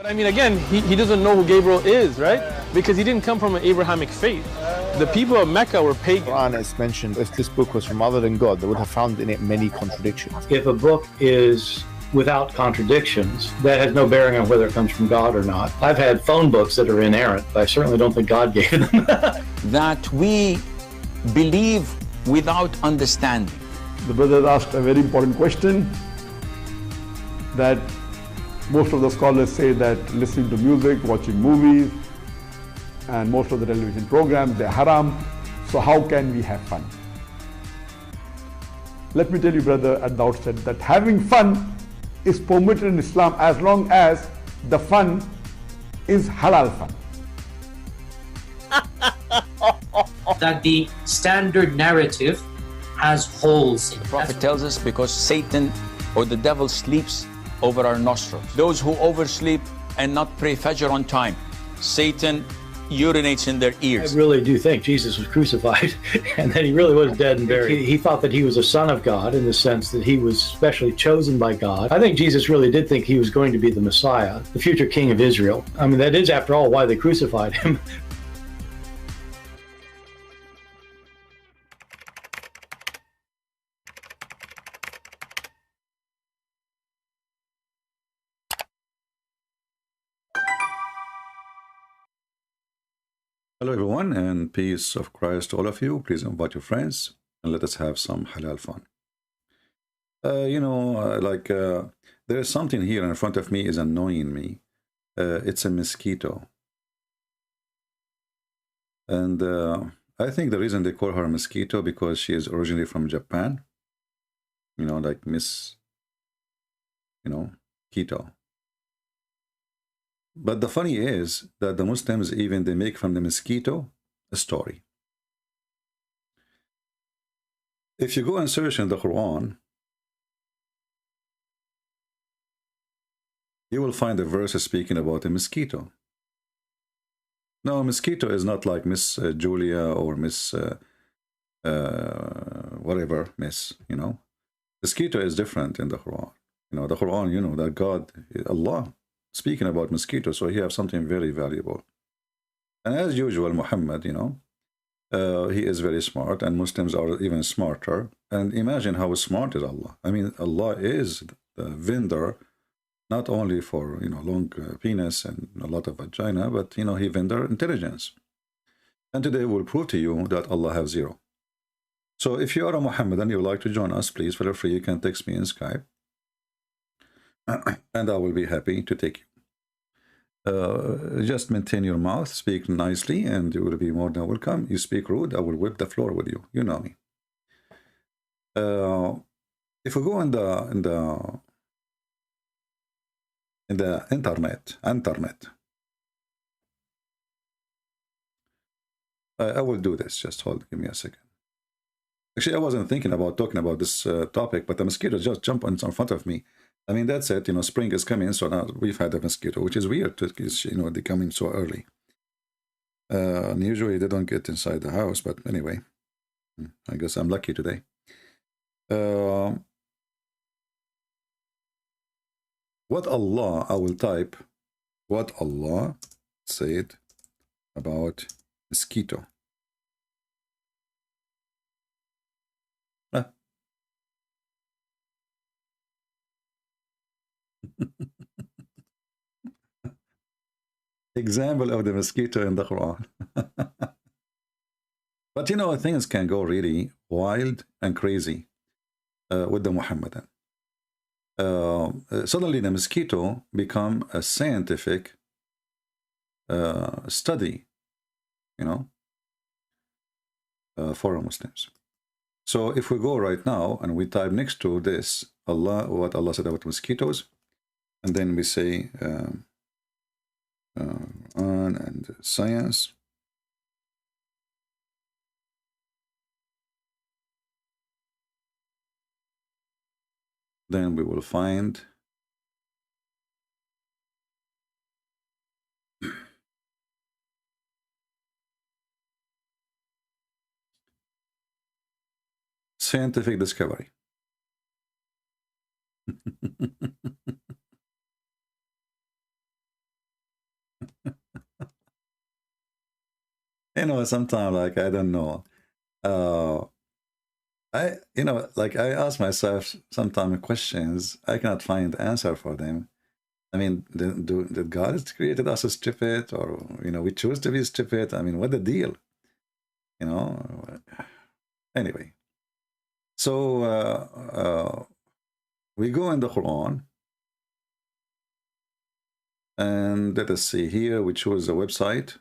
I mean, again, he doesn't know who Gabriel is, right? Because he didn't come from an Abrahamic faith. The people of Mecca were pagan. Quran is mentioned, if this book was from other than God, they would have found in it many contradictions. If a book is without contradictions, that has no bearing on whether it comes from God or not. I've had phone books that are inerrant, but I certainly don't think God gave them. That we believe without understanding. The brother asked a very important question, that most of the scholars say that listening to music, watching movies, and most of the television programs, they're haram. So how can we have fun? Let me tell you, brother, at the outset, that having fun is permitted in Islam as long as the fun is halal fun. That the standard narrative has holes in it. The Prophet tells us because Satan or the devil sleeps over our nostrils. Those who oversleep and not pray Fajr on time, Satan urinates in their ears. I really do think Jesus was crucified and that he really was dead and buried. He thought that he was a son of God in the sense that he was specially chosen by God. I think Jesus really did think he was going to be the Messiah, the future king of Israel. I mean, that is, after all, why they crucified him. Hello everyone, and peace of Christ to all of you. Please invite your friends and let us have some halal fun. There is something here in front of me is annoying me. It's a mosquito. And I think the reason they call her a mosquito because she is originally from Japan. You know, like Miss, Keto. But the funny is that the Muslims, even they make from the mosquito a story. If you go and search in the Quran, you will find a verse speaking about a mosquito. Now, a mosquito is not like Miss Julia or Miss whatever, Miss, Mosquito is different in the Quran. The Quran, that God, Allah, speaking about mosquitoes, so he has something very valuable. And as usual, Muhammad, he is very smart, and Muslims are even smarter. And imagine how smart is Allah. I mean, Allah is the vendor, not only for, long penis and a lot of vagina, but, he vendor intelligence. And today we'll prove to you that Allah has zero. So if you are a Muhammadan and you would like to join us, please feel free. You can text me in Skype. And I will be happy to take you. Just maintain your mouth, speak nicely, and you will be more than welcome. You speak rude, I will whip the floor with you. You know me. If we go in the internet, I will do this. Just give me a second. Actually, I wasn't thinking about talking about this topic, but the mosquito just jumped in front of me. I mean, that's it. Spring is coming, so now we've had a mosquito, which is weird because, they come in so early. And usually they don't get inside the house, but anyway, I guess I'm lucky today. What Allah, I will type, what Allah said about mosquito. Example of the mosquito in the Quran. But things can go really wild and crazy with the Muhammadan. Suddenly the mosquito become a scientific study, for Muslims. So if we go right now and we type next to this Allah, what Allah said about mosquitoes, and then we say Quran and science. Then we will find scientific discovery. You know, sometimes, like, I don't know. You know, like, I ask myself sometimes questions, I cannot find the answer for them. I mean, did God created us stupid, or, you know, we choose to be stupid? I mean, what the deal? You know? Anyway. So, we go in the Quran. And let us see here, we choose a website.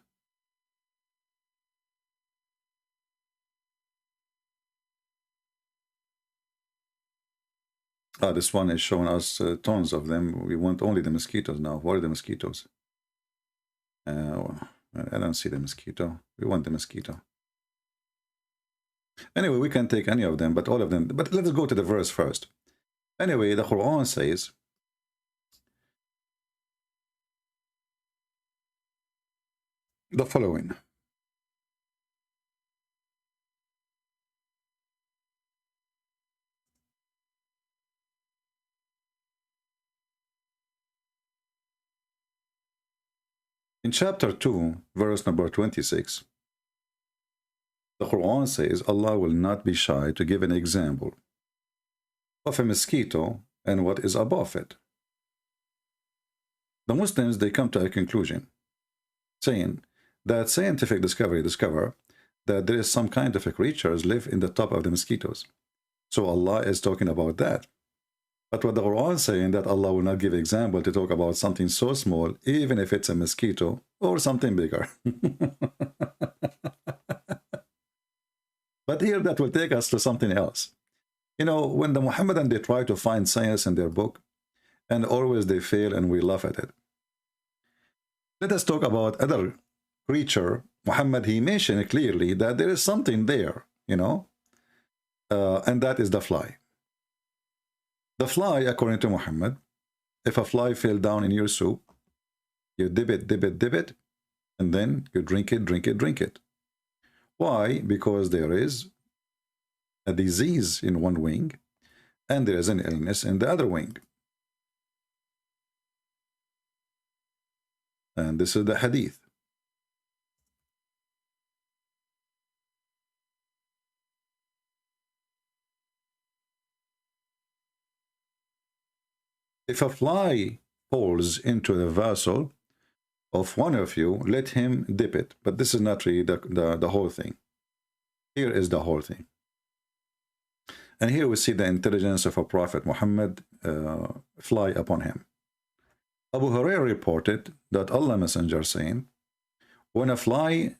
This one is showing us tons of them. We want only the mosquitoes now. What are the mosquitoes? I don't see the mosquito. We want the mosquito. Anyway, we can take any of them, but all of them. But let's go to the verse first. Anyway, the Quran says, the following. In chapter 2, verse number 26, the Quran says, Allah will not be shy to give an example of a mosquito and what is above it. The Muslims, they come to a conclusion, saying that scientific discover that there is some kind of a creatures live in the top of the mosquitoes. So Allah is talking about that. But what the Quran is saying, that Allah will not give example to talk about something so small, even if it's a mosquito or something bigger. But here that will take us to something else. You know, when the Muhammadan, they try to find science in their book, and always they fail and we laugh at it. Let us talk about other creature. Muhammad, he mentioned clearly that there is something there, you know, and that is the fly. The fly, according to Muhammad, if a fly fell down in your soup, you dip it, and then you drink it. Why? Because there is a disease in one wing, and there is an illness in the other wing. And this is the hadith. If a fly falls into the vessel of one of you, let him dip it. But this is not really the whole thing. Here is the whole thing. And here we see the intelligence of a prophet Muhammad fly upon him. Abu Hurairah reported that Allah Messenger saying, when a fly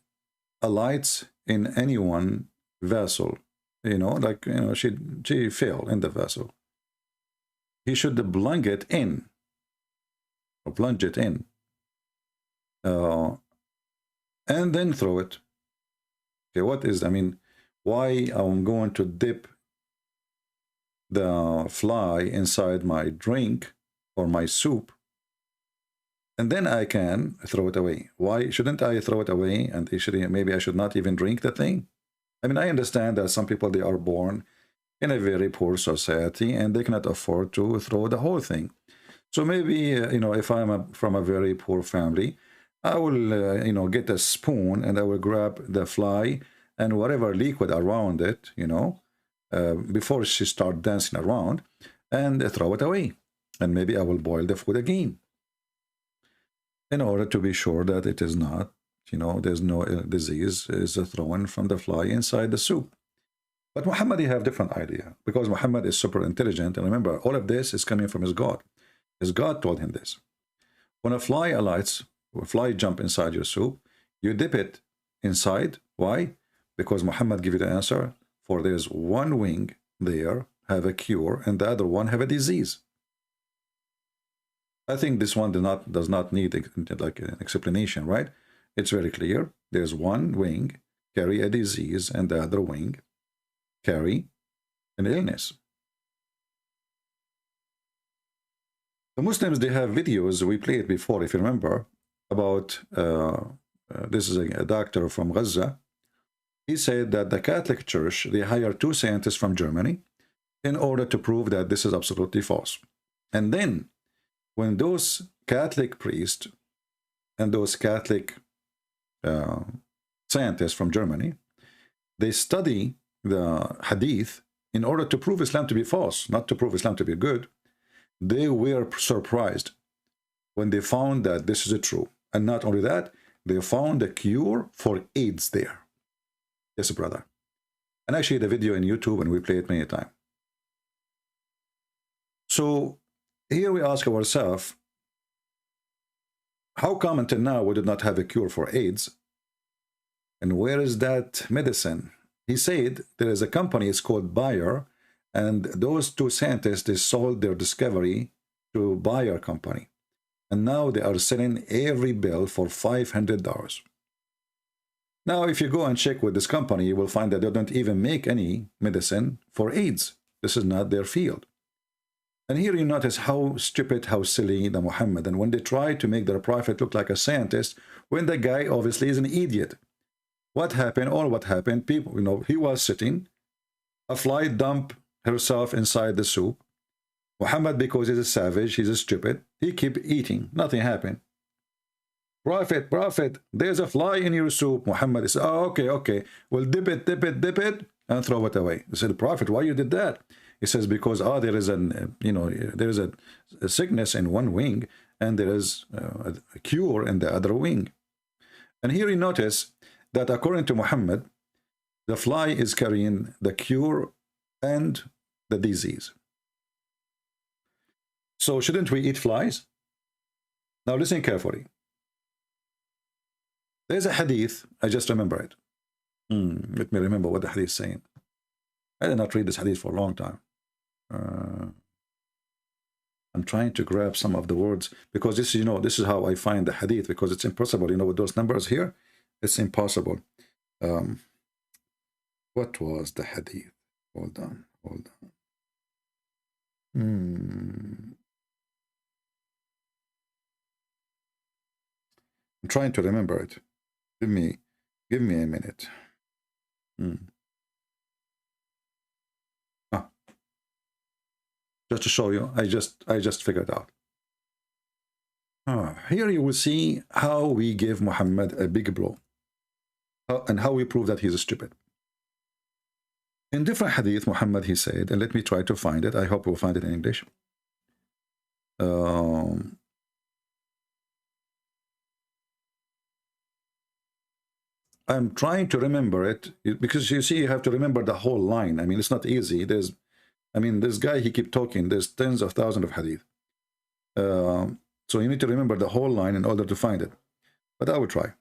alights in any one vessel, you know, like, you know, she fell in the vessel, he should plunge it in, and then throw it. Okay, what is, I mean, why I'm going to dip the fly inside my drink or my soup, and then I can throw it away? Why shouldn't I throw it away? And maybe I should not even drink the thing. I mean, I understand that some people, they are born in a very poor society and they cannot afford to throw the whole thing. So maybe, you know, if I'm from a very poor family, I will, you know, get a spoon and I will grab the fly and whatever liquid around it, you know, before she starts dancing around, and throw it away. And maybe I will boil the food again, in order to be sure that it is not, you know, there's no disease is thrown from the fly inside the soup. But Muhammad, he have different idea, because Muhammad is super intelligent. And remember, all of this is coming from his God. His God told him this. When a fly alights, a fly jump inside your soup, you dip it inside. Why? Because Muhammad give you the answer. For there's one wing there have a cure, and the other one have a disease. I think this one does not need like an explanation, right? It's very clear. There's one wing carry a disease, and the other wing carry an illness. The Muslims, they have videos, we played before, if you remember, about, this is a doctor from Gaza. He said that the Catholic Church, they hired 2 scientists from Germany in order to prove that this is absolutely false. And then, when those Catholic priests, and those Catholic scientists from Germany, they study the hadith in order to prove Islam to be false, not to prove Islam to be good. They were surprised when they found that this is true. And not only that, they found a cure for AIDS there. Yes, brother. And actually the video in YouTube, and we play it many times. So here we ask ourselves, how come until now we did not have a cure for AIDS? And where is that medicine? He said there is a company, it's called Bayer, and those two scientists, they sold their discovery to Bayer company. And now they are selling every bill for $500. Now, if you go and check with this company, you will find that they don't even make any medicine for AIDS. This is not their field. And here you notice how stupid, how silly the Muhammad. And when they try to make their prophet look like a scientist, when the guy obviously is an idiot. What happened? All what happened? People, you know, he was sitting. A fly dumped herself inside the soup. Muhammad, because he's a savage, he's a stupid, he keep eating. Nothing happened. Prophet, prophet, there's a fly in your soup. Muhammad said, oh, okay. Well, dip it, and throw it away. He said, Prophet, why you did that? He says, because there is a sickness in one wing, and there is a cure in the other wing. And here you notice that according to Muhammad, the fly is carrying the cure and the disease. So shouldn't we eat flies? Now listen carefully. There's a hadith, I just remember it. Let me remember what the hadith is saying. I did not read this hadith for a long time. I'm trying to grab some of the words, because this, this is how I find the hadith, because it's impossible, with those numbers here, it's impossible. What was the hadith? Hold on. I'm trying to remember it. Give me a minute. Just to show you, I just figured out. Here you will see how we give Muhammad a big blow, and how we prove that he's stupid. In different hadith, Muhammad, he said, and let me try to find it. I hope we'll find it in English. I'm trying to remember it, because you see, you have to remember the whole line. I mean, it's not easy. This guy, he keep talking. There's tens of thousands of hadith. So you need to remember the whole line in order to find it. But I will try.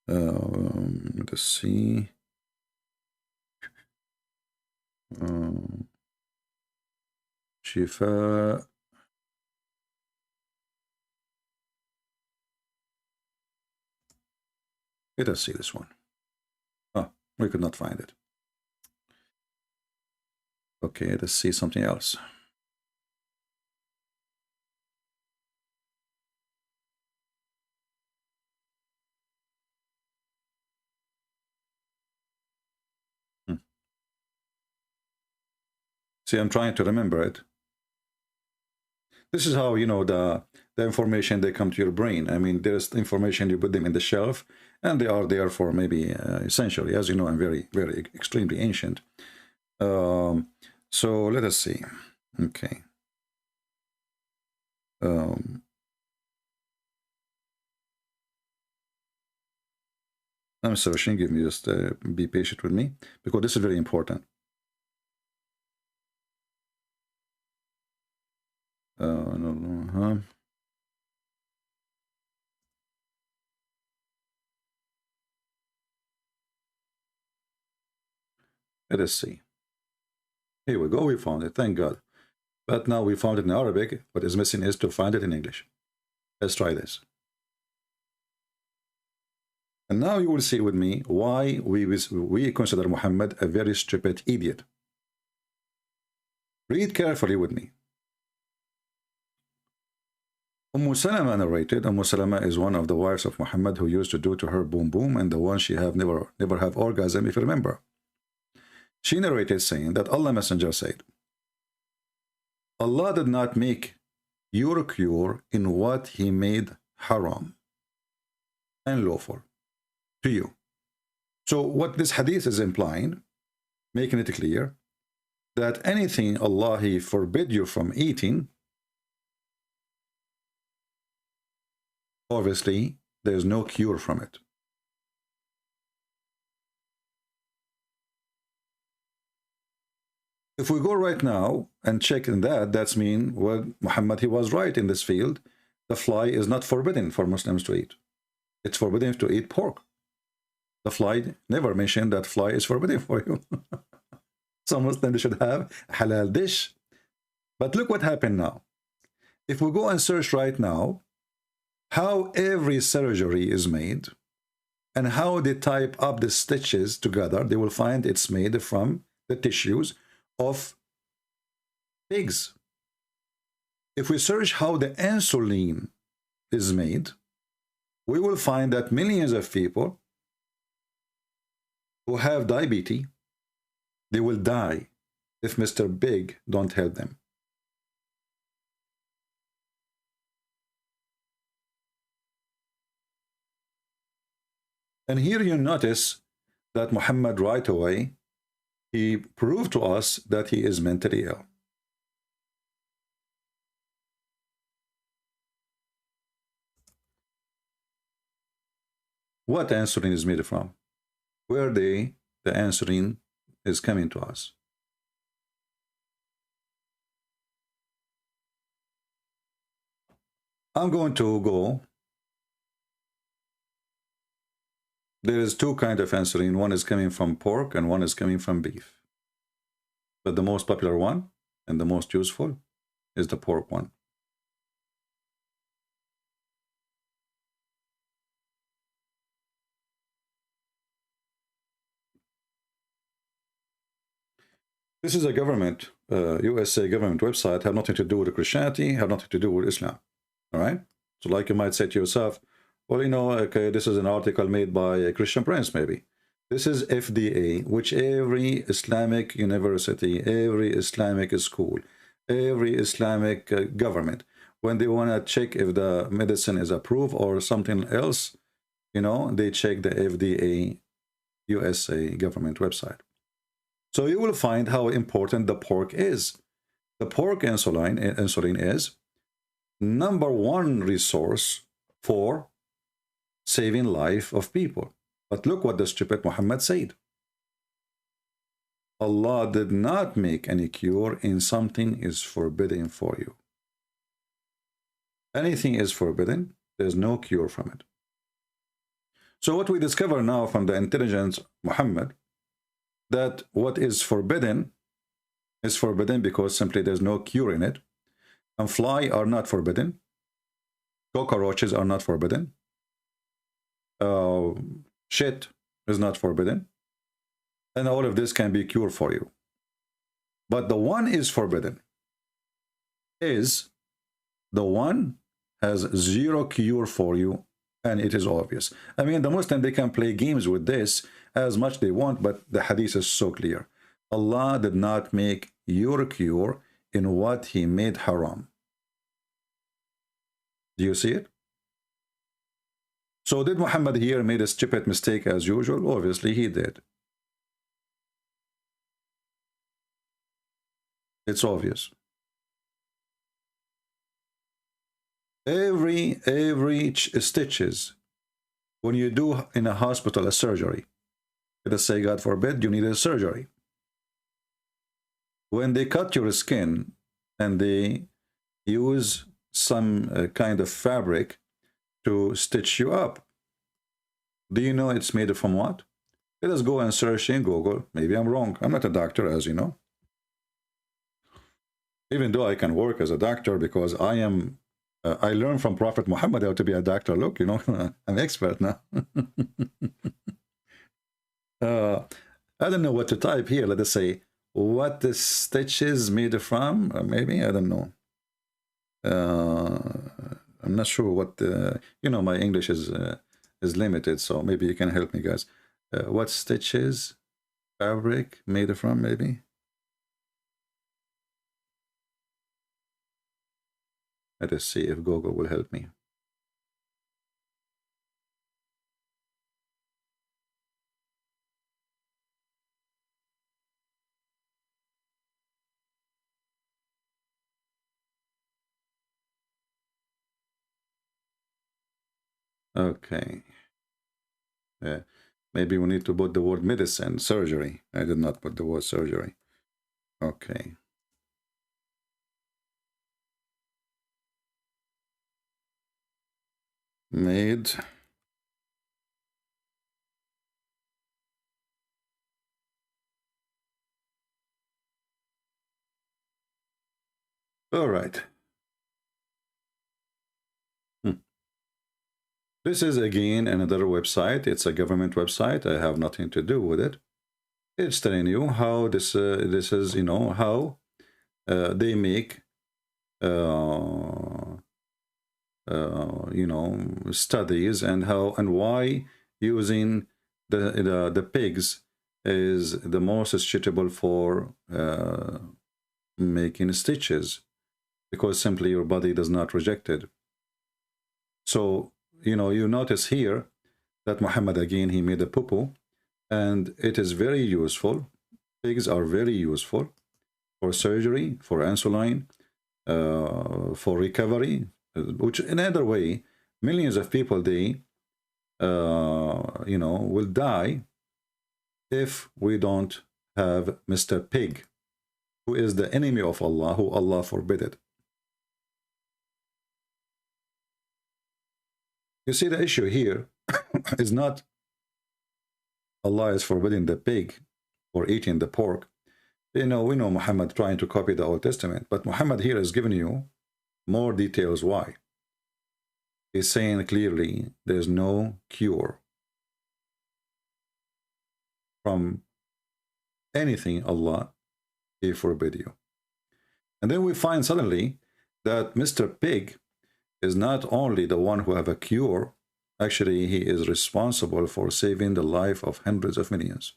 Let's see. Shifa. Let us see this one. We could not find it. Okay, let's see something else. See, I'm trying to remember it. This is how, the information, they come to your brain. I mean, there's information, you put them in the shelf, and they are there for maybe essentially. As you know, I'm very, very extremely ancient. So let us see. Okay. I'm searching. Give me just be patient with me, because this is very important. Let us see. Here we go. We found it. Thank God. But now we found it in Arabic. What is missing is to find it in English. Let's try this. And now you will see with me why we consider Muhammad a very stupid idiot. Read carefully with me. Salama narrated. Salama is one of the wives of Muhammad, who used to do to her boom boom, and the one she have never have orgasm, if you remember. She narrated saying that Allah Messenger said, Allah did not make your cure in what he made haram and lawful to you. So what this hadith is implying, making it clear, that anything Allah He forbid you from eating, obviously there is no cure from it. If we go right now and check in that, that's mean, well, Muhammad, he was right in this field. The fly is not forbidden for Muslims to eat. It's forbidden to eat pork. The fly never mentioned that fly is forbidden for you. Some Muslims should have a halal dish. But look what happened now. If we go and search right now how every surgery is made and how they type up the stitches together, they will find it's made from the tissues of pigs. If we search how the insulin is made, we will find that millions of people who have diabetes, they will die if Mr. Big don't help them. And here you notice that Muhammad right away, he proved to us that he is mentally ill. What insulin is made from? Where the insulin is coming to us? I'm going to go. There is two kinds of insulin. One is coming from pork and one is coming from beef. But the most popular one and the most useful is the pork one. This is a government, USA government website, have nothing to do with Christianity, have nothing to do with Islam. All right? So like you might say to yourself, well, you know, okay, this is an article made by a Christian Prince, maybe. This is FDA, which every Islamic university, every Islamic school, every Islamic government, when they want to check if the medicine is approved or something else, you know, they check the FDA USA government website. So you will find how important the pork is. The pork insulin is #1 resource for saving life of people. But look what the stupid Muhammad said. Allah did not make any cure in something is forbidden for you. Anything is forbidden, there's no cure from it. So what we discover now from the intelligent Muhammad, that what is forbidden because simply there's no cure in it. And fly are not forbidden. Cockroaches are not forbidden. Shit is not forbidden. And all of this can be cured for you. But the one is forbidden is the one has zero cure for you, and it is obvious. I mean, the Muslim, they can play games with this as much they want, but the hadith is so clear. Allah did not make your cure in what he made haram. Do you see it? So did Muhammad here made a stupid mistake as usual? Obviously he did. It's obvious. Every stitches, when you do in a hospital a surgery, let us say God forbid you need a surgery. When they cut your skin and they use some kind of fabric to stitch you up, do you know it's made from what? Let us go and search in Google. Maybe I'm wrong. I'm not a doctor, as you know. Even though I can work as a doctor because I am, I learned from Prophet Muhammad how to be a doctor. Look, you know, I'm expert now. I don't know what to type here. Let us say what the stitch is made from. Maybe, I don't know. I'm not sure what you know, my English is limited, so maybe you can help me, guys. What stitches fabric made from, maybe? Let us see if Google will help me. Okay. Maybe we need to put the word medicine, surgery. I did not put the word surgery. Okay. Made. All right. This is again another website. It's a government website. I have nothing to do with it. It's telling you how this is, you know, how they make you know, studies, and how and why using the pigs is the most suitable for making stitches, because simply your body does not reject it. So, you know, you notice here that Muhammad, again, he made a poo-poo, and it is very useful. Pigs are very useful for surgery, for insulin, for recovery, which in other way, millions of people, they, you know, will die if we don't have Mr. Pig, who is the enemy of Allah, who Allah forbid it. You see, the issue here is not Allah is forbidding the pig or eating the pork. You know, we know Muhammad trying to copy the Old Testament, but Muhammad here is giving you more details why. He's saying clearly there's no cure from anything Allah he forbid you. And then we find suddenly that Mr. Pig is not only the one who have a cure, actually he is responsible for saving the life of hundreds of millions.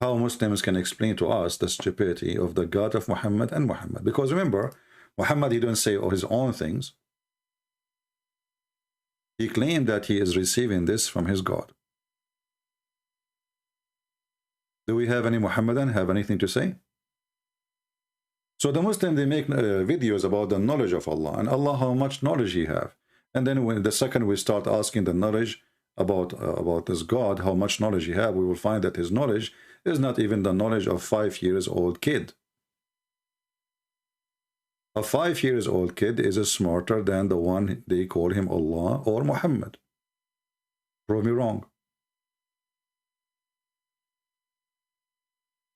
How Muslims can explain to us the stupidity of the God of Muhammad and Muhammad? Because remember, Muhammad, he didn't say his own things. He claimed that he is receiving this from his God. Do we have any Muhammadan have anything to say? So the Muslim, they make videos about the knowledge of Allah, and Allah, how much knowledge he have. And then when the second we start asking the knowledge about this God, how much knowledge he have, we will find that his knowledge is not even the knowledge of 5 years old kid. A 5 years old kid is smarter than the one they call him Allah or Muhammad. Prove me wrong.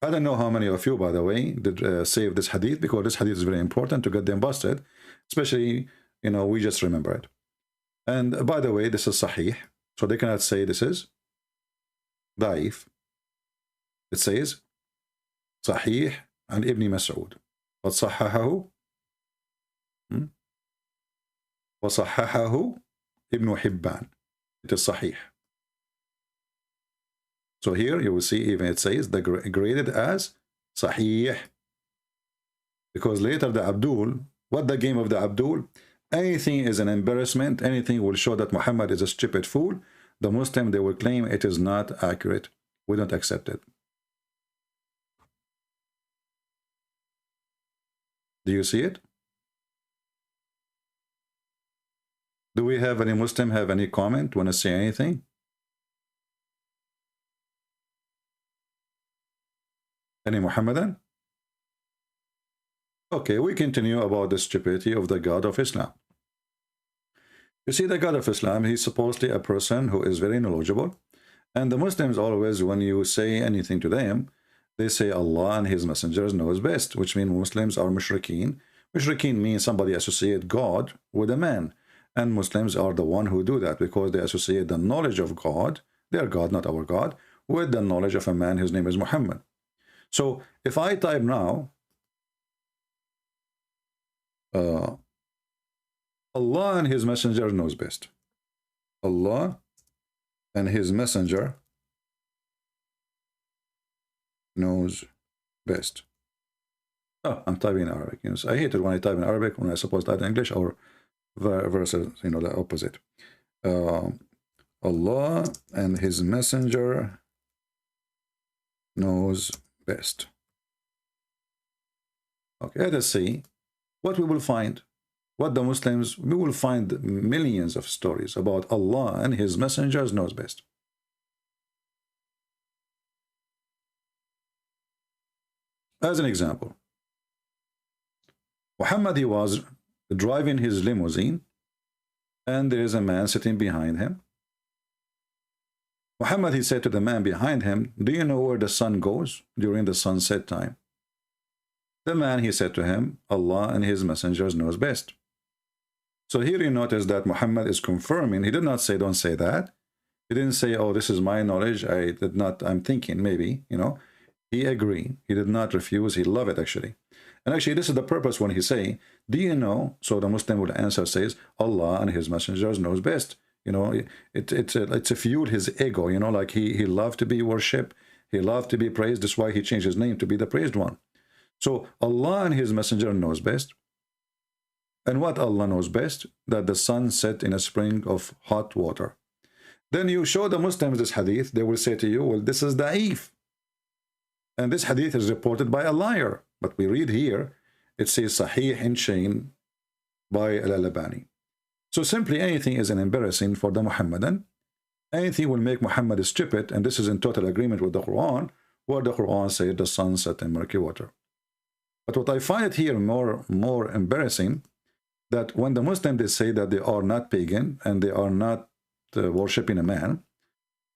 I don't know how many of you, by the way, did save this hadith, because this hadith is very important to get them busted, especially, you know, we just remember it. And by the way, this is sahih, so they cannot say this is daif. It says sahih and Ibn Mas'ud. But sahahahu وصححه Ibn Hibban. It is sahih. So here you will see even it says the graded as sahih. Because later the Abdul, what the game of the Abdul? Anything is an embarrassment, anything will show that Muhammad is a stupid fool. The Muslim, they will claim it is not accurate. We don't accept it. Do you see it? Do we have any Muslim have any comment? Want to say anything? Any Muhammadan? Okay, we continue about the stupidity of the God of Islam. You see, the God of Islam, he's supposedly a person who is very knowledgeable. And the Muslims always, when you say anything to them, they say Allah and his messengers knows best, which means Muslims are mushrikeen. Mushrikeen means somebody associate God with a man. And Muslims are the one who do that because they associate the knowledge of God, their God, not our God, with the knowledge of a man whose name is Muhammad. So if I type now, Allah and his messenger knows best. Allah and his messenger knows best. Oh, I'm typing in Arabic. You know, so I hate it when I type in Arabic when I suppose to type in English, or versus, you know, the opposite. Allah and His Messenger knows best. Okay, let us see what we will find. What the Muslims, we will find millions of stories about Allah and His messengers knows best. As an example, Muhammad, he was driving his limousine, and there is a man sitting behind him. Muhammad, he said to the man behind him, do you know where the sun goes during the sunset time? The man, he said to him, Allah and His messengers knows best. So here you notice that Muhammad is confirming. He did not say, don't say that. He didn't say, oh, this is my knowledge. I'm thinking, maybe, you know. He agreed. He did not refuse. He loved it, actually. And actually, this is the purpose when he say, do you know? So the Muslim would answer, says, Allah and His messengers knows best. You know, it's a fuel his ego, you know, like he loved to be worshipped. He loved to be praised. That's why he changed his name to be the praised one. So Allah and His messenger knows best. And what Allah knows best? That the sun set in a spring of hot water. Then you show the Muslims this hadith, they will say to you, well, this is da'if. And this hadith is reported by a liar. But we read here, it says Sahih in chain by Al-Albani. So simply anything is an embarrassing for the Muhammadan. Anything will make Muhammad stupid, and this is in total agreement with the Quran, where the Quran says the sun set in murky water. But what I find here more embarrassing, that when the Muslims, they say that they are not pagan and they are not worshipping a man,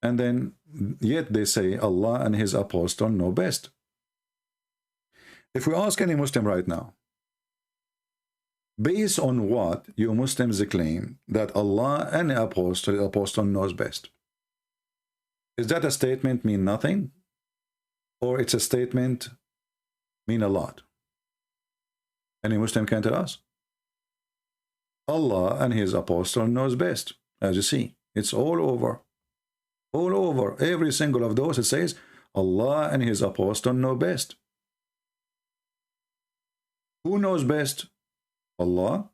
and then yet they say Allah and His apostle know best. If we ask any Muslim right now, based on what you Muslims claim that Allah and the apostle knows best, is that a statement mean nothing, or it's a statement mean a lot? Any Muslim can tell us. Allah and His apostle knows best. As you see, it's all over. All over. Every single of those, it says, Allah and His apostle know best. Who knows best? Allah.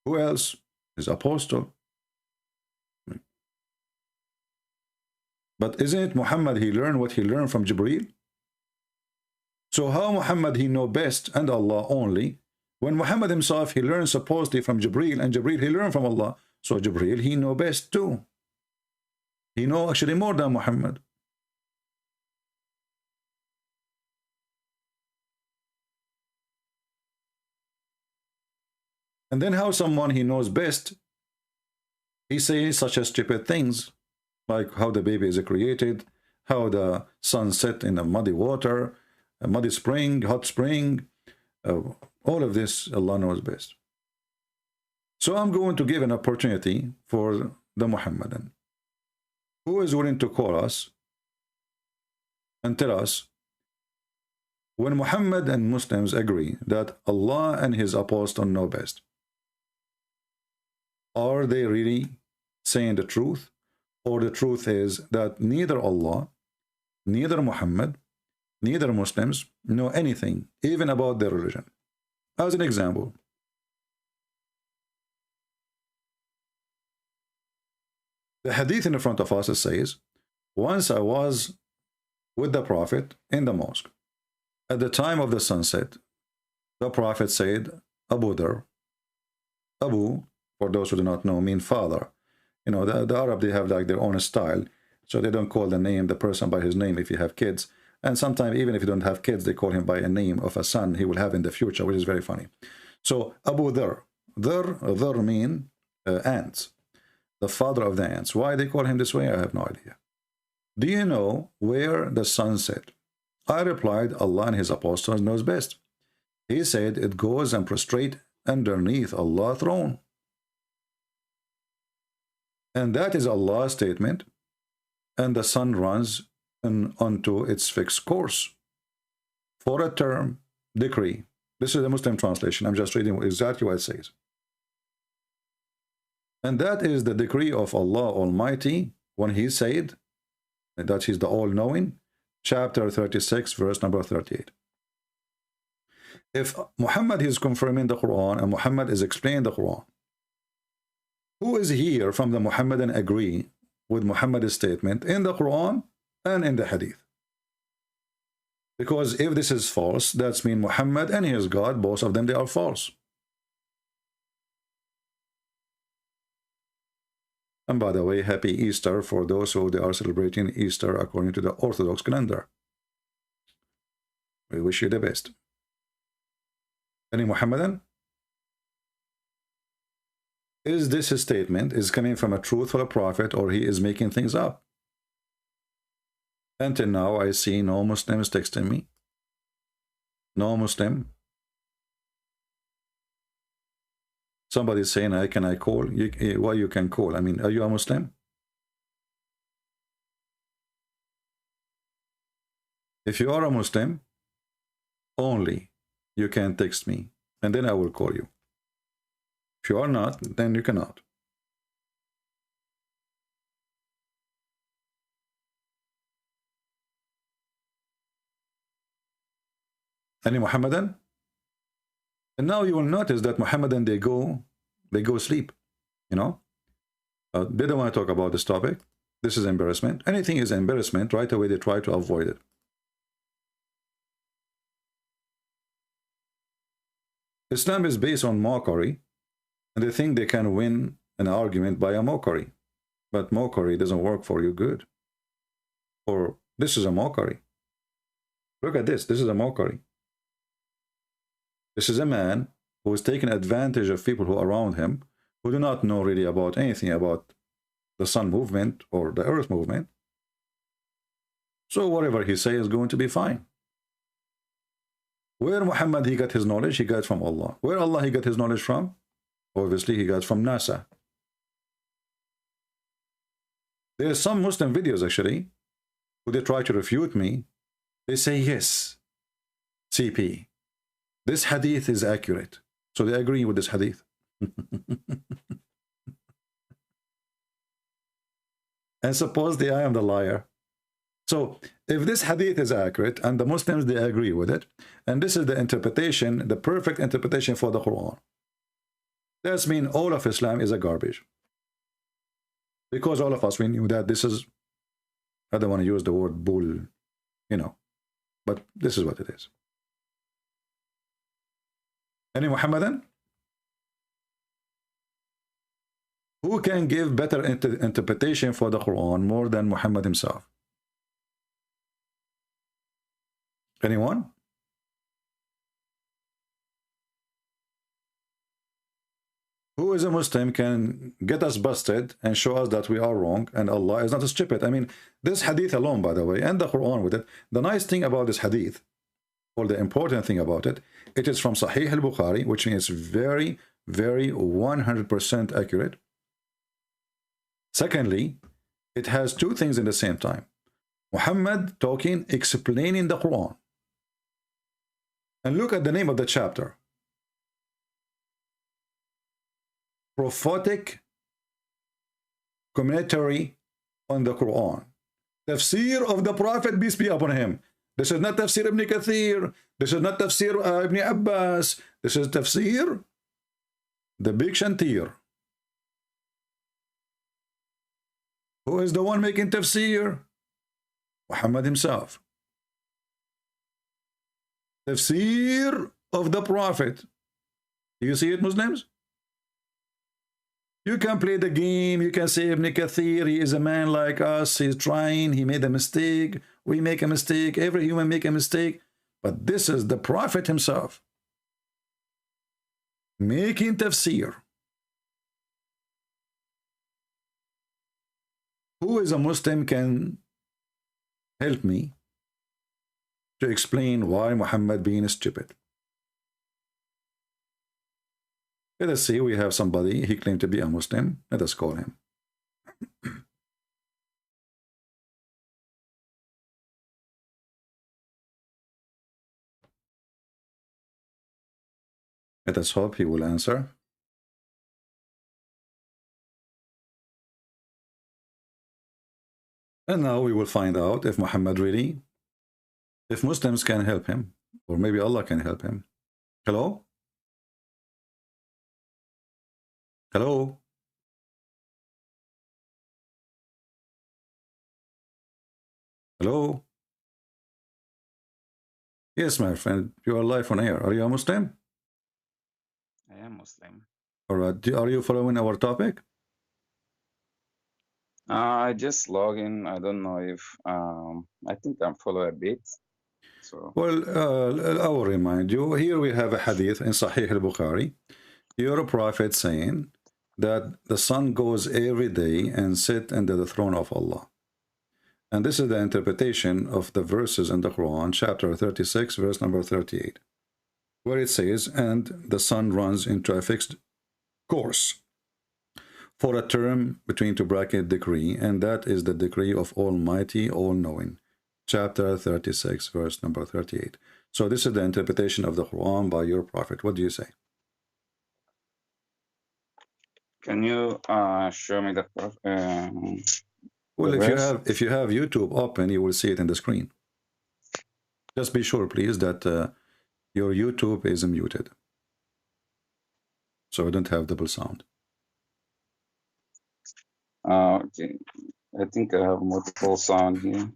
Who else? His apostle. But isn't it Muhammad, he learned what he learned from Jibreel? So how Muhammad, he know best and Allah only, when Muhammad himself, he learned supposedly from Jibreel, and Jibreel, he learned from Allah. So Jibreel, he know best too. He know actually more than Muhammad. And then how someone he knows best, he says such as stupid things, like how the baby is created, how the sun set in a muddy water, a muddy spring, hot spring, all of this Allah knows best. So I'm going to give an opportunity for the Muhammadan. Who is willing to call us and tell us, when Muhammad and Muslims agree that Allah and His apostle know best, are they really saying the truth? Or the truth is that neither Allah, neither Muhammad, neither Muslims know anything, even about their religion? As an example, the hadith in front of us says, once I was with the Prophet in the mosque. At the time of the sunset, the Prophet said, Abu Dhar. Abu, for those who do not know, mean father. You know, the Arab, they have like their own style, so they don't call the person by his name if you have kids. And sometimes even if you don't have kids, they call him by a name of a son he will have in the future, which is very funny. So Abu Dhar. Dhar mean ants. The father of the ants. Why they call him this way, I have no idea. Do you know where the sun set? I replied, Allah and His apostles knows best. He said, it goes and prostrate underneath Allah's throne. And that is Allah's statement. And the sun runs onto its fixed course for a term, decree. This is the Muslim translation. I'm just reading exactly what it says. And that is the decree of Allah Almighty when He said that He's the all-knowing, chapter 36, verse number 38. if Muhammad is confirming the Quran and Muhammad is explaining the Quran, who is here from the Muhammadan agree with Muhammad's statement in the Quran and in the Hadith? Because if this is false, that's mean Muhammad and his God, both of them, they are false. And by the way, happy Easter for those who they are celebrating Easter according to the Orthodox calendar. We wish you the best. Any Muhammadan? Is this a statement is coming from a truthful prophet, or he is making things up? Until now, I see no Muslims texting me. No Muslim. Somebody is saying, can I call? Why you can call? I mean, are you a Muslim? If you are a Muslim, only you can text me, and then I will call you. If you are not, then you cannot. Any Muhammadan? And now you will notice that Muhammadan, they go sleep, you know. They don't want to talk about this topic. This is embarrassment. Anything is embarrassment, right away they try to avoid it. Islam is based on mockery, and they think they can win an argument by a mockery. But mockery doesn't work for you good. Or this is a mockery. Look at this. This is a mockery. This is a man who is taking advantage of people who are around him, who do not know really about anything about the sun movement or the earth movement. So whatever he says is going to be fine. Where Muhammad he got his knowledge? He got from Allah. Where Allah he got his knowledge from? Obviously he got from NASA. There are some Muslim videos actually, who they try to refute me. They say, yes, CP, this hadith is accurate. So they agree with this hadith. And supposedly I am the liar. So if this hadith is accurate and the Muslims, they agree with it, and this is the interpretation, the perfect interpretation for the Quran, that means all of Islam is a garbage. Because all of us, we knew that this is, I don't want to use the word bull, you know, but this is what it is. Any Muhammadan? Who can give better interpretation for the Quran more than Muhammad himself? Anyone? Who is a Muslim can get us busted and show us that we are wrong and Allah is not a stupid? I mean, this hadith alone, by the way, and the Quran with it, the nice thing about this hadith, or the important thing about it, it is from Sahih al-Bukhari, which means very, very 100% accurate. Secondly, it has two things in the same time. Muhammad talking, explaining the Quran. And look at the name of the chapter. Prophetic commentary on the Quran. Tafsir of the Prophet, peace be upon him. This is not Tafsir Ibn Kathir. This is not Tafsir Ibn Abbas. This is Tafsir, the big Shantir. Who is the one making Tafsir? Muhammad himself. Tafsir of the Prophet. Do you see it, Muslims? You can play the game. You can say Ibn Kathir, he is a man like us. He's trying. He made a mistake. We make a mistake. Every human make a mistake. But this is the Prophet himself making tafsir. Who is a Muslim can help me to explain why Muhammad being stupid? Let us see, we have somebody, he claimed to be a Muslim. Let us call him. Let us hope he will answer. And now we will find out if Muhammad really, if Muslims can help him, or maybe Allah can help him. Hello? Hello? Hello? Yes, my friend, you are live on air. Are you a Muslim? I am Muslim. All right. Are you following our topic? I just log in. I don't know if I think I'm follow a bit. So Well, I will remind you. Here we have a hadith in Sahih al-Bukhari. You're a prophet saying that the sun goes every day and sit under the throne of Allah. And this is the interpretation of the verses in the Quran, chapter 36, verse number 38, where it says, and the sun runs into a fixed course for a term between two bracket decree, and that is the decree of Almighty, all-knowing. Chapter 36, verse number 38. So this is the interpretation of the Quran by your prophet. What do you say? can you show me the Well, verse? if you have YouTube open, you will see it in the screen. Just be sure, please, that your YouTube is muted, so we don't have double sound. Okay, I think I have multiple sound here.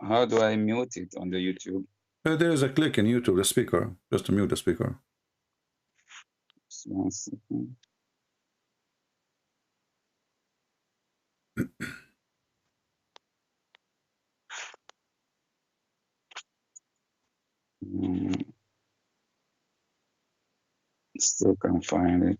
How do I mute it on the YouTube? There is a click in YouTube, the speaker, just to mute the speaker. Just 1 second. Still can't find it.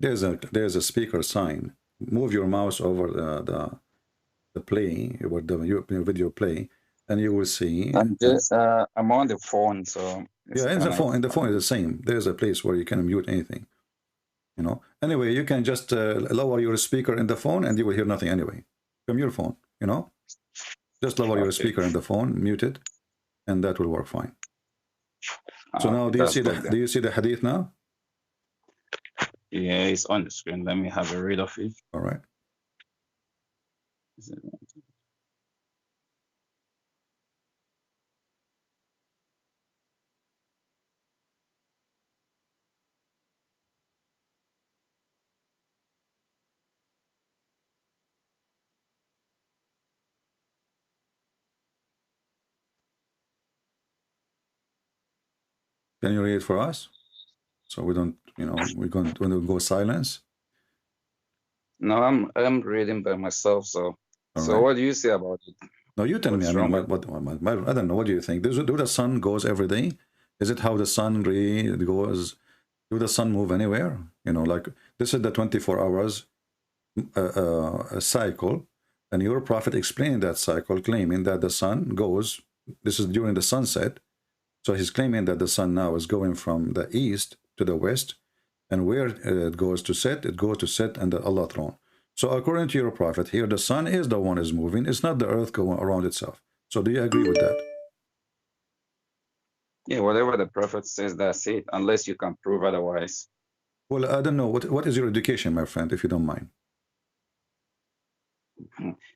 There's a speaker sign. Move your mouse over the play, or the video play, and you will see. I'm on the phone, so yeah, in the phone is the same. There's a place where you can mute anything. You know. Anyway, you can just lower your speaker in the phone, and you will hear nothing anyway from your phone. You know, just lower your speaker in the phone, mute it, and that will work fine. So now, do you see the hadith now? Yeah, it's on the screen. Let me have a read of it. All right. Can you read it for us? So we don't, you know, we're going to go silence. No, I'm reading by myself. So, right. What do you say about it? No, you tell me. I mean, I don't know. What do you think? Do the sun goes every day? Is it how the sun goes? Do the sun move anywhere? You know, like this is the 24 hours cycle, and your prophet explained that cycle, claiming that the sun goes. This is during the sunset. So he's claiming that the sun now is going from the east to the west, and where it goes to set under Allah's throne. So according to your prophet here, the sun is the one is moving. It's not the earth going around itself. So do you agree with that? Yeah, whatever the prophet says, that's it, unless you can prove otherwise. Well, I don't know. What is your education, my friend, if you don't mind?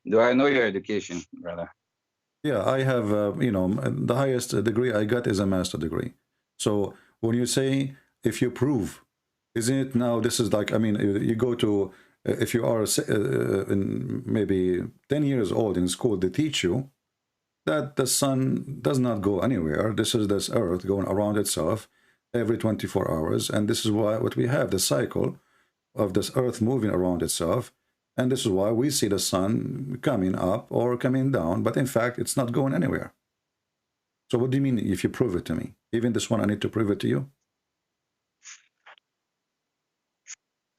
Do I know your education, brother? Yeah, I have, you know, the highest degree I got is a master degree. So when you say, if you prove, isn't it now, this is like, I mean, you go to, if you are maybe 10 years old in school, they teach you that the sun does not go anywhere. This is this earth going around itself every 24 hours. And this is why what we have, the cycle of this earth moving around itself. And this is why we see the sun coming up or coming down, but in fact, it's not going anywhere. So what do you mean if you prove it to me? Even this one, I need to prove it to you?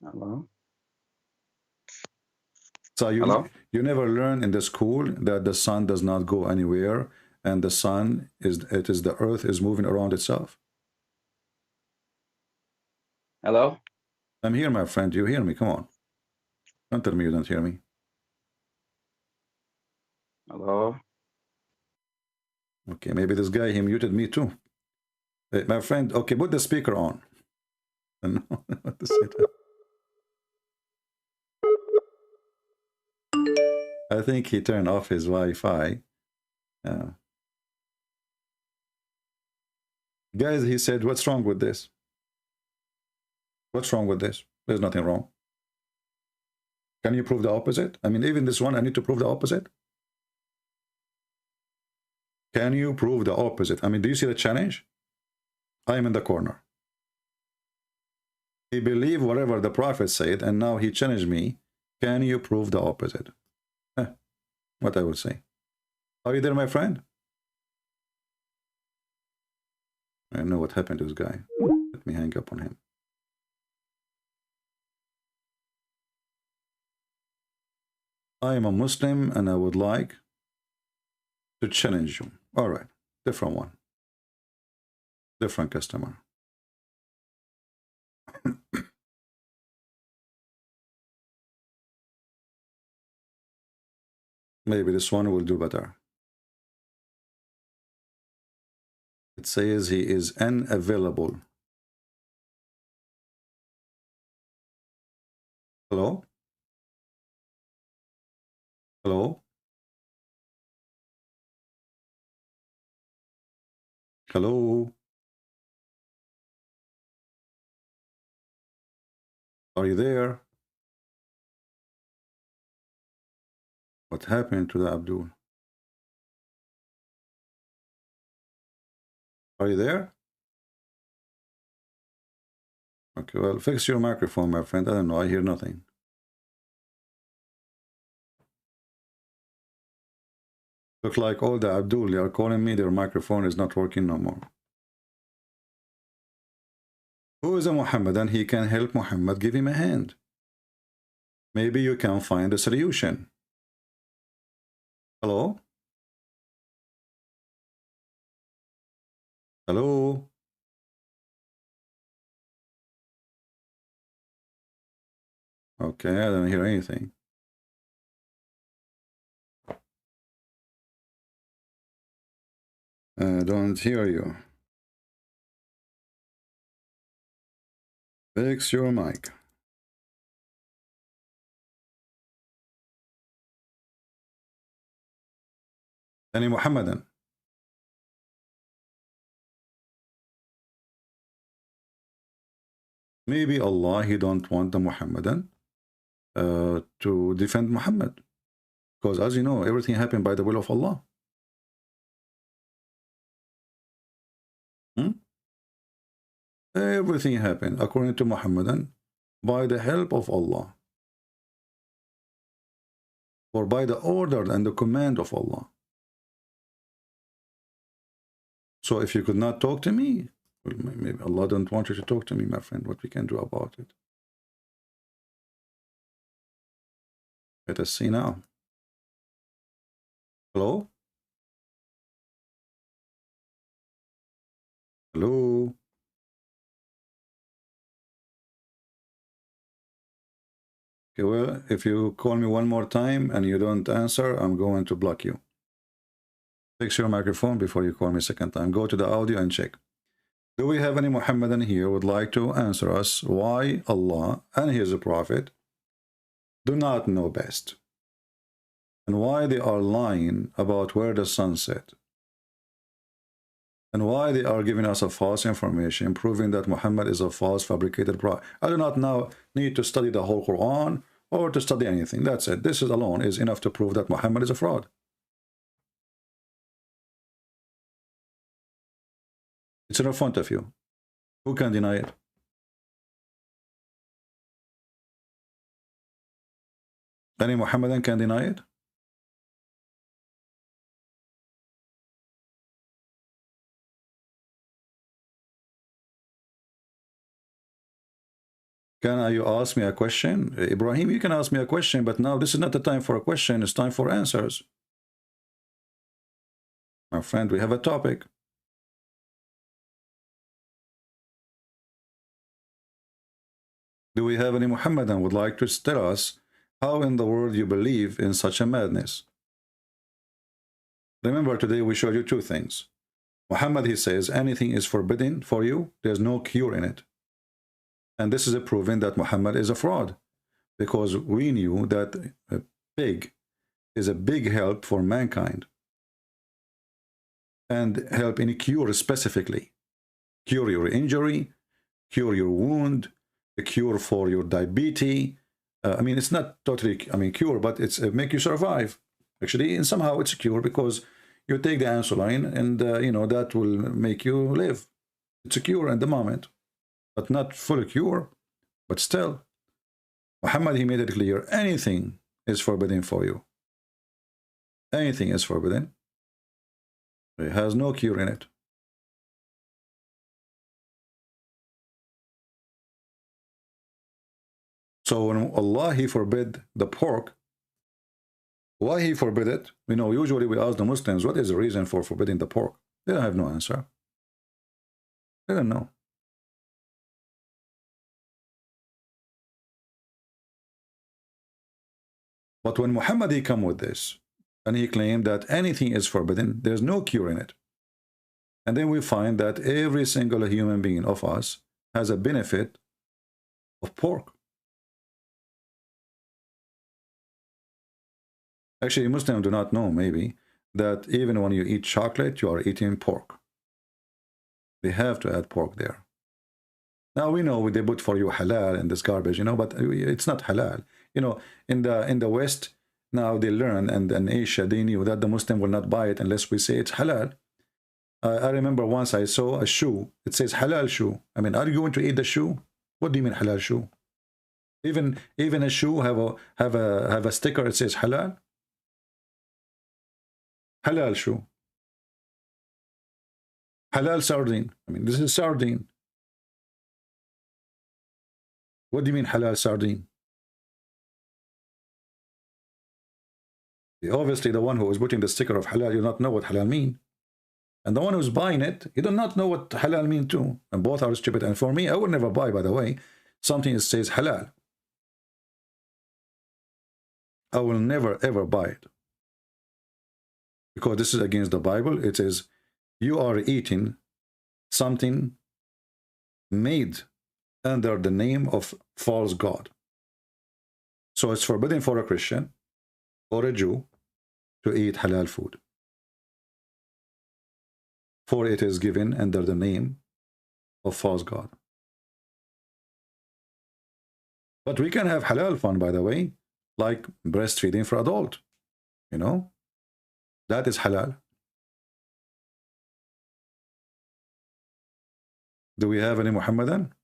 Hello? So you never learn in the school that the sun does not go anywhere, and the sun the earth is moving around itself? Hello? I'm here, my friend. You hear me? Come on. Don't tell me you don't hear me. Hello? Okay, maybe this guy, he muted me too. Hey, my friend, okay, put the speaker on. I don't know what to say to him. I think he turned off his Wi-Fi. Guys, he said, what's wrong with this? What's wrong with this? There's nothing wrong. Can you prove the opposite? I mean, even this one, I need to prove the opposite. Can you prove the opposite? I mean, do you see the challenge? I am in the corner. He believed whatever the prophet said, and now he challenged me. Can you prove the opposite? What I would say. Are you there, my friend? I know what happened to this guy. Let me hang up on him. I am a Muslim and I would like to challenge you. All right, different one. Different customer. Maybe this one will do better. It says he is unavailable. Hello? Hello? Hello? Are you there? What happened to the Abdul? Are you there? Okay, well, fix your microphone, my friend. I don't know. I hear nothing. Look like all the Abdul are calling me. Their microphone is not working no more. Who is a Muhammadan? He can help Muhammad. Give him a hand. Maybe you can find a solution. Hello? Hello? Okay, I don't hear anything. I don't hear you. Fix your mic. Any Muhammadan? Maybe Allah, he don't want the Muhammadan to defend Muhammad. Because as you know, everything happened by the will of Allah. Everything happened according to Muhammadan by the help of Allah. Or by the order and the command of Allah. So if you could not talk to me, well, maybe Allah don't want you to talk to me, my friend. What we can do about it? Let us see now. Hello? Hello? Okay, well, if you call me one more time and you don't answer, I'm going to block you. Fix your microphone before you call me a second time. Go to the audio and check. Do we have any Muhammadan here who would like to answer us why Allah and his prophet do not know best? And why they are lying about where the sun set? And why they are giving us a false information, proving that Muhammad is a false fabricated prophet. I do not now need to study the whole Quran or to study anything. That's it. This is alone is enough to prove that Muhammad is a fraud. It's in front of you. Who can deny it? Any Muhammadan can deny it? Can you ask me a question? Ibrahim, you can ask me a question, but now this is not the time for a question. It's time for answers. My friend, we have a topic. Do we have any Muhammadan who would like to tell us how in the world you believe in such a madness? Remember, today we showed you two things. Muhammad, he says, anything is forbidden for you. There's no cure in it. And this is a proving that Muhammad is a fraud, because we knew that a pig is a big help for mankind and help in a cure specifically. Cure your injury, cure your wound, a cure for your diabetes. I mean, it's not totally, cure, but it's make you survive. Actually, and somehow it's a cure because you take the insulin and, that will make you live. It's a cure at the moment, but not full cure. But still, Muhammad, he made it clear, anything is forbidden for you. Anything is forbidden. It has no cure in it. So when Allah, he forbid the pork, why he forbid it? Usually we ask the Muslims, what is the reason for forbidding the pork? They don't have no answer. They don't know. But when Muhammad, he come with this, and he claimed that anything is forbidden, there's no cure in it. And then we find that every single human being of us has a benefit of pork. Actually, Muslims do not know, maybe, that even when you eat chocolate, you are eating pork. They have to add pork there. Now we know they put for you halal and this garbage, but it's not halal. In the West, now they learn, and in Asia, they knew that the Muslim will not buy it unless we say it's halal. I remember once I saw a shoe. It says halal shoe. I mean, are you going to eat the shoe? What do you mean halal shoe? Even a shoe have a sticker. It says halal. Halal shoe. Halal sardine. I mean, this is sardine. What do you mean halal sardine? Obviously, the one who is putting the sticker of halal, you not know what halal mean. And the one who's buying it, he does not know what halal mean too. And both are stupid. And for me, I would never buy, by the way, something that says halal. I will never, ever buy it. Because this is against the Bible. It says, you are eating something made under the name of false God. So it's forbidden for a Christian or a Jew to eat halal food, for it is given under the name of false God. But we can have halal fun, by the way, like breastfeeding for adult. That is halal. Do we have any Muhammadan?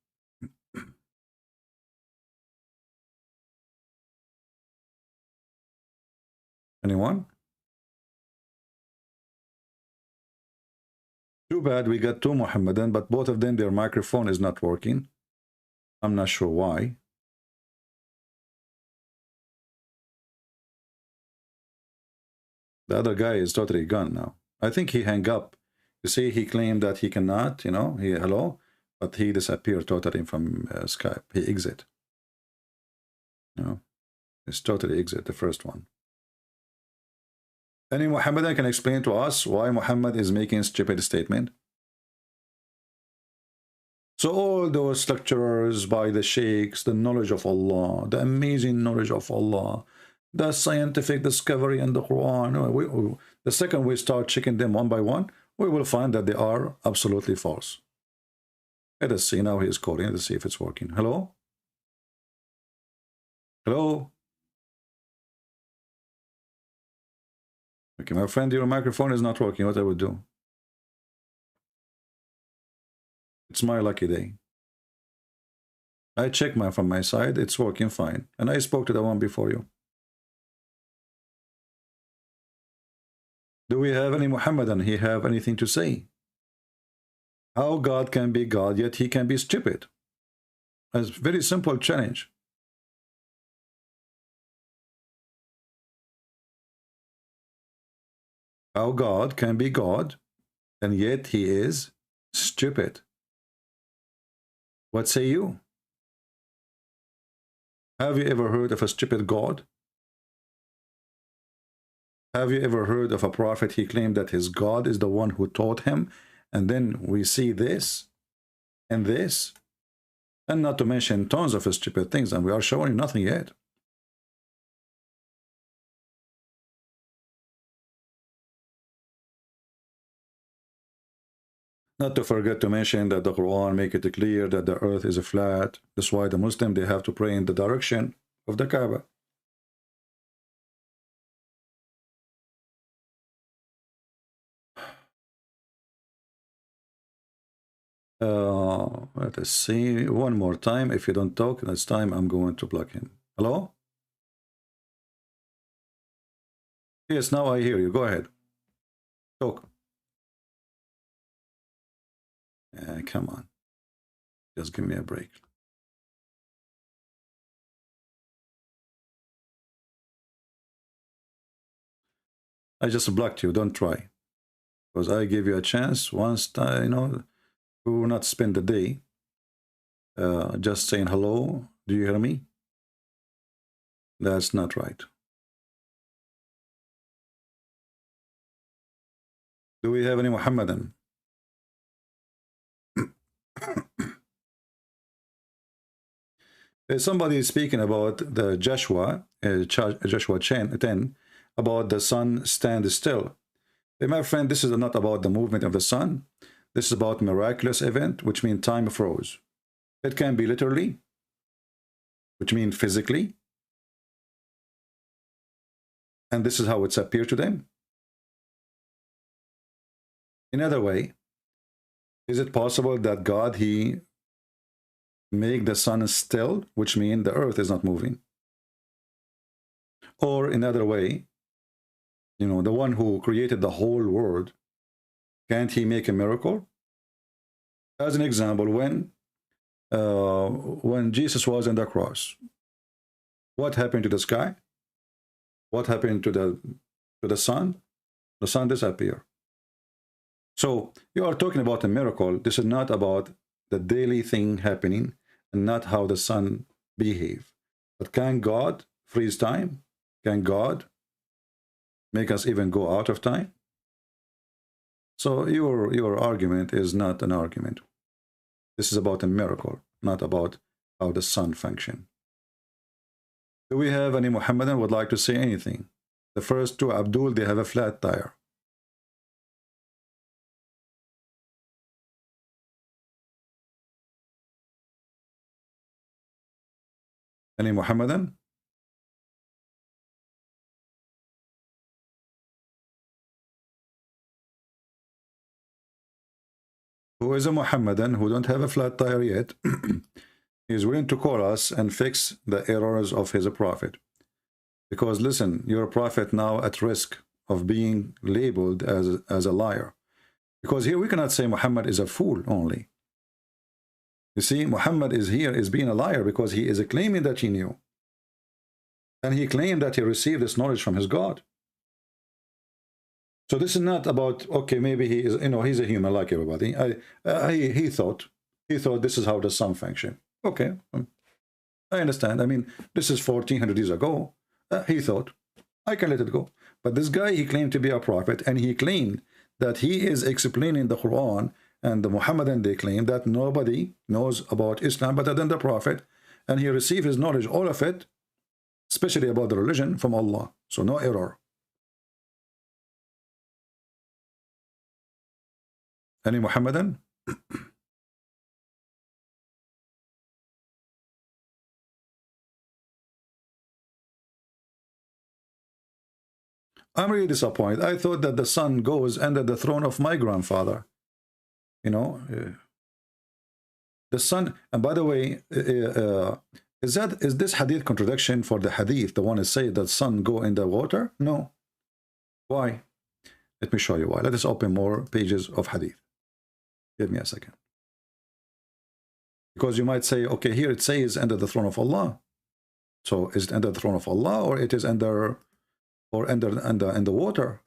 Anyone? Too bad we got two Muhammadan, but both of them, their microphone is not working. I'm not sure why. The other guy is totally gone now. I think he hung up. You see, he claimed that he cannot, hello, but he disappeared totally from Skype. He exit. It's totally exit, the first one. Any Muhammadan can explain to us why Muhammad is making a stupid statement? So all those lecturers by the sheikhs, the knowledge of Allah, the amazing knowledge of Allah, the scientific discovery in the Quran, the second we start checking them one by one, we will find that they are absolutely false. Let us see. Now he is calling. Let's see if it's working. Hello? Hello? Okay, my friend, your microphone is not working. What I would do? It's my lucky day. I checked from my side. It's working fine. And I spoke to the one before you. Do we have any Muhammadan? He have anything to say? How God can be God, yet he can be stupid? It's a very simple challenge. How God can be God, and yet he is stupid? What say you? Have you ever heard of a stupid God? Have you ever heard of a prophet? He claimed that his God is the one who taught him, and then we see this and this. And not to mention tons of stupid things, and we are showing you nothing yet. Not to forget to mention that the Quran make it clear that the earth is flat. That's why the Muslim, they have to pray in the direction of the Kaaba. Let us see one more time. If you don't talk this time, I'm going to block him. Hello? Yes, now I hear you. Go ahead. Talk. Come on. Just give me a break. I just blocked you. Don't try. Because I give you a chance once, you know, we will not spend the day just saying hello. Do you hear me? That's not right. Do we have any Muhammadan? Somebody is speaking about the Joshua 10, about the sun stand still. Hey, my friend, this is not about the movement of the sun. This is about miraculous event, which means time froze. It can be literally, which means physically. And this is how it's appeared to them. Another way, is it possible that God, he make the sun still, which means the earth is not moving? Or another way, you know, the one who created the whole world, can't he make a miracle? As an example, when Jesus was on the cross, what happened to the sky? What happened to the sun? The sun disappeared. So you are talking about a miracle. This is not about the daily thing happening and not how the sun behave. But can God freeze time? Can God make us even go out of time? So your argument is not an argument. This is about a miracle, not about how the sun function. Do we have any Muhammadan would like to say anything? The first two, Abdul, they have a flat tire. Any Muhammadan? Who is a Muhammadan who don't have a flat tire yet? He is willing to call us and fix the errors of his prophet. Because listen, your prophet now at risk of being labeled as a liar. Because here we cannot say Muhammad is a fool only. You see, Muhammad is here is being a liar because he is claiming that he knew. And he claimed that he received this knowledge from his God. So this is not about, okay, maybe he is, you know, he's a human like everybody. He thought this is how the sun function. Okay, I understand. I mean, this is 1400 years ago. He thought, I can let it go. But this guy, he claimed to be a prophet, and he claimed that he is explaining the Quran, and the Muhammadan, they claim that nobody knows about Islam better than the prophet, and he received his knowledge, all of it, especially about the religion, from Allah. So no error. Any Muhammadan? I'm really disappointed. I thought that the sun goes under the throne of my grandfather. You know, the sun. And by the way, is this hadith contradiction for the hadith? The one is say that sun go in the water? No. Why? Let me show you why. Let us open more pages of hadith. Give me a second. Because you might say, okay, here it says under the throne of Allah. So is it under the throne of Allah, or it is under, or in the water?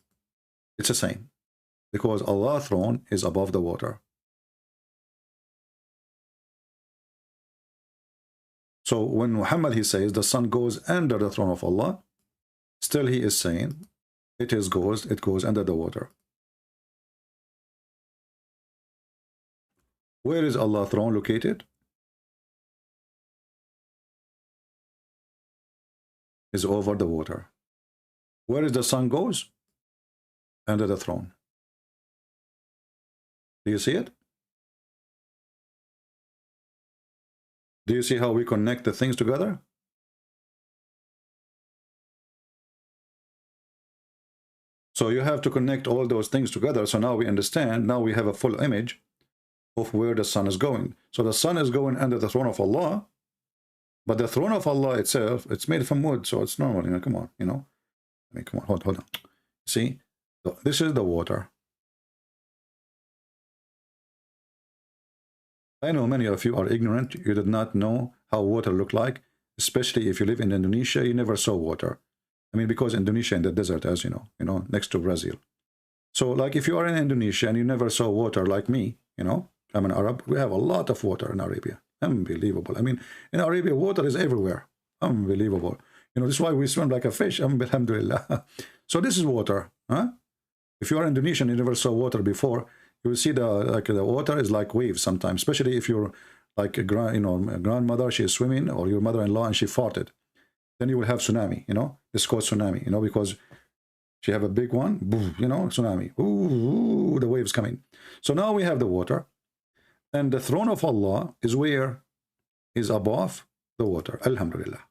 It's the same. Because Allah's throne is above the water. So when Muhammad, he says the sun goes under the throne of Allah, still he is saying it goes under the water. Where is Allah's throne located? is over the water. Where is the sun goes? Under the throne. Do you see it? Do you see how we connect the things together? So you have to connect all those things together. So now we understand, now we have a full image of where the sun is going. So the sun is going under the throne of Allah, but the throne of Allah itself, it's made from wood, so it's normal. You know, come on, you know. I mean, come on, hold on. See, so this is the water. I know many of you are ignorant. You did not know how water looked like, especially if you live in Indonesia. You never saw water. I mean, because Indonesia in the desert, as you know, next to Brazil. So, like, if you are in Indonesia and you never saw water, like me, you know, I'm an Arab. We have a lot of water in Arabia. Unbelievable. I mean, in Arabia, water is everywhere. Unbelievable. You know, this is why we swim like a fish. Alhamdulillah. So this is water. Huh? If you are Indonesian, you never saw water before, you will see the water is like waves sometimes, especially if you're like a grandmother, she is swimming, or your mother-in-law and she farted. Then you will have tsunami, you know. It's called tsunami, you know, because she have a big one, boom, you know, tsunami. Ooh, the waves coming. So now we have the water. And the throne of Allah is where? Is above the water. Alhamdulillah.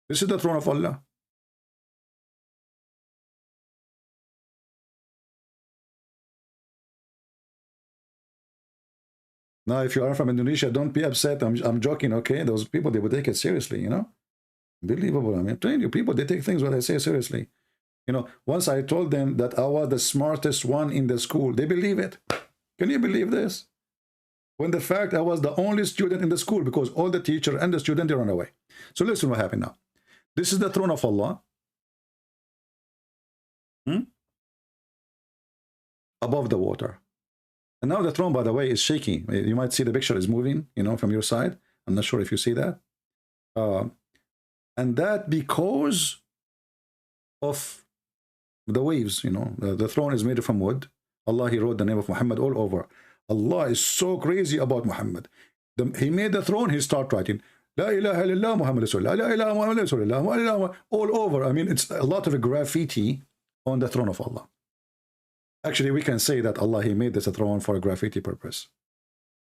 This is the throne of Allah. Now, if you are from Indonesia, don't be upset. I'm joking, okay? Those people, they would take it seriously, you know? Unbelievable. I mean, I'm telling you, people, they take things what I say seriously. You know, once I told them that I was the smartest one in the school, they believe it. Can you believe this? When the fact I was the only student in the school, because all the teacher and the student, they run away. So listen what happened now. This is the throne of Allah. Above the water. And now the throne, by the way, is shaky. You might see the picture is moving, you know, from your side. I'm not sure if you see that. And that because of the waves, you know. The throne is made from wood. Allah, he wrote the name of Muhammad all over. Allah is so crazy about Muhammad. He made the throne, he started writing, La ilaha illallah Muhammad Rasulullah, La ilaha Muhammad Rasulullah, all over. I mean, it's a lot of graffiti on the throne of Allah. Actually, we can say that Allah, he made this a throne for a graffiti purpose.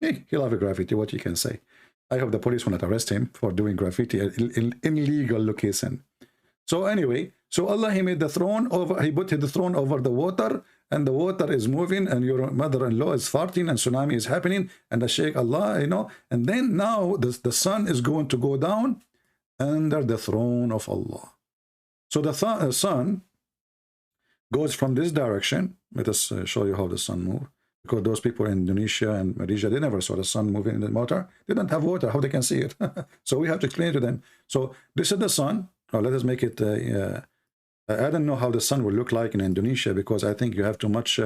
Hey, he loves graffiti, what you can say. I hope the police will not arrest him for doing graffiti in illegal location. So anyway, so Allah, he made the throne over, he put the throne over the water, and the water is moving, and your mother-in-law is farting, and tsunami is happening, and the Sheikh Allah, you know, and then now the sun is going to go down under the throne of Allah. So the sun goes from this direction. Let us show you how the sun moves. Because those people in Indonesia and Malaysia, they never saw the sun moving in the water. They don't have water. How they can see it? So we have to explain to them. So this is the sun. Oh, let us make it. I don't know how the sun will look like in Indonesia, because I think you have too much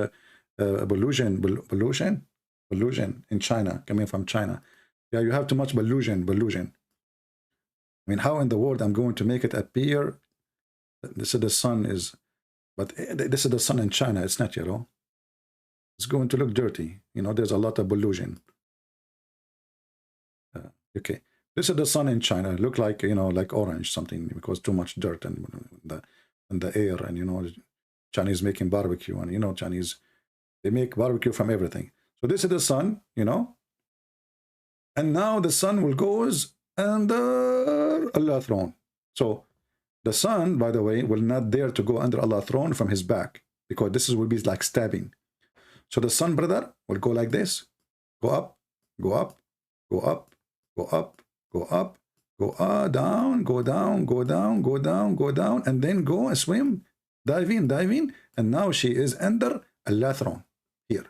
pollution in China, coming from China. Yeah, you have too much pollution. I mean, how in the world I'm going to make it appear? This is the sun is, but this is the sun in China. It's not yellow. It's going to look dirty. You know, there's a lot of pollution. Okay, this is the sun in China. It look like, you know, like orange something, because too much dirt and the air, and you know, Chinese making barbecue, and you know, Chinese, they make barbecue from everything. So this is the sun, you know, and now the sun will goes under Allah's throne. So the sun, by the way, will not dare to go under Allah's throne from his back, because this will be like stabbing. So the sun, brother, will go like this, go up, go up, go up, go up, go up, go down, go down, go down, go down, go down, and then go and swim, dive in, and now she is under Allah's throne here.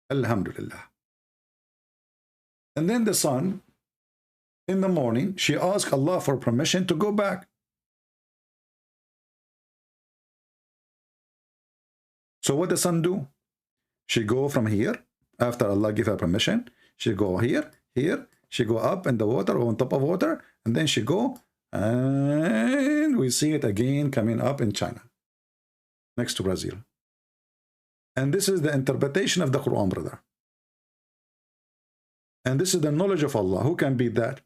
Alhamdulillah. And then the sun, in the morning, she asked Allah for permission to go back. So what does the sun do? She go from here, after Allah give her permission, she go here, she go up in the water, or on top of water, and then she go, and we see it again coming up in China, next to Brazil. And this is the interpretation of the Quran, brother. And this is the knowledge of Allah. Who can beat that?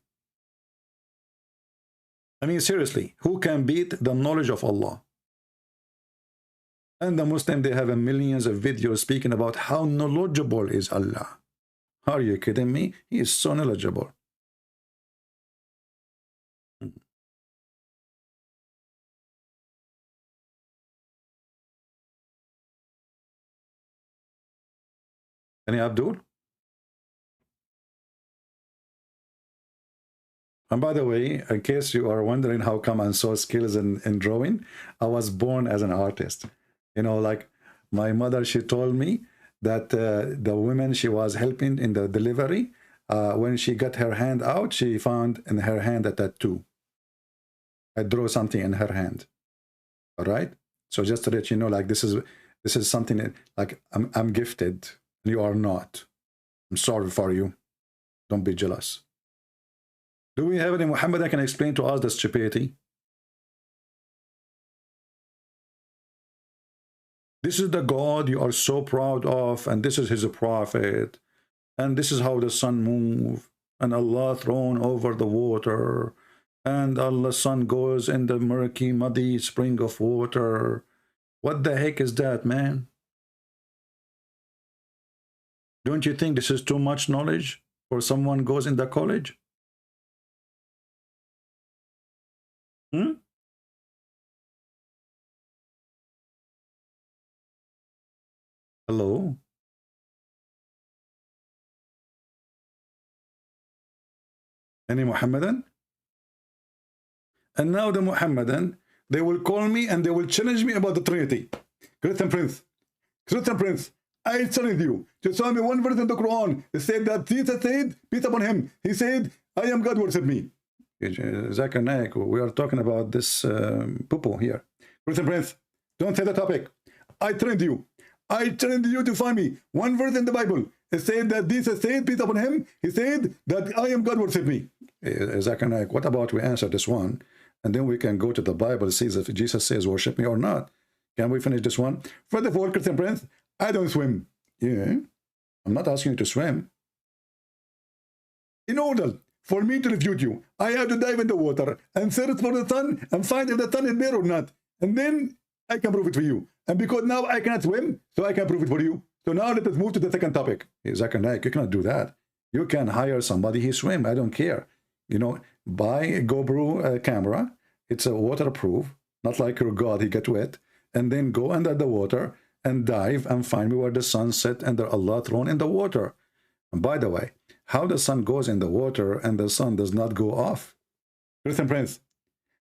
I mean, seriously, who can beat the knowledge of Allah? And the Muslim, they have millions of videos speaking about how knowledgeable is Allah. Are you kidding me? He is so knowledgeable. Any Abdul? And by the way, in case you are wondering how come I'm so skilled in drawing, I was born as an artist. You know, like my mother, she told me that the woman she was helping in the delivery, when she got her hand out, she found in her hand a tattoo. I drew something in her hand. All right. So just to let you know, like this is something that, like I'm gifted. You are not. I'm sorry for you. Don't be jealous. Do we have any Muhammad that can explain to us the stupidity? This is the God you are so proud of, and this is his prophet, and this is how the sun moves, and Allah thrown over the water, and Allah's sun goes in the murky, muddy spring of water. What the heck is that, man? Don't you think this is too much knowledge for someone goes in the college? Hello? Any Muhammadan? And now the Muhammadan, they will call me and they will challenge me about the Trinity. Christian Prince, I challenge you to show me one verse in the Quran. It said that Jesus said, peace upon him. He said, I am God, worship me. Zakir Naik, we are talking about this poo-poo here. Christian Prince, don't say the topic. I challenge you. I challenge you to find me one verse in the Bible. It said that Jesus said, peace upon him. He said that I am God, worship me. Zakir Naik, what about we answer this one? And then we can go to the Bible, see if Jesus says worship me or not. Can we finish this one? First of all, Christian Prince, I don't swim. Yeah, I'm not asking you to swim. In order for me to refute you, I have to dive in the water and search for the sun and find if the sun is there or not. And then I can prove it for you. And because now I cannot swim, so I can prove it for you. So now let us move to the second topic. Zakir Naik, you cannot do that. You can hire somebody, he swim, I don't care. You know, buy a GoPro camera. It's a waterproof, not like your God, he get wet. And then go under the water and dive and find me where the sun set and the Allah thrown in the water. And by the way, how the sun goes in the water and the sun does not go off? Christian Prince,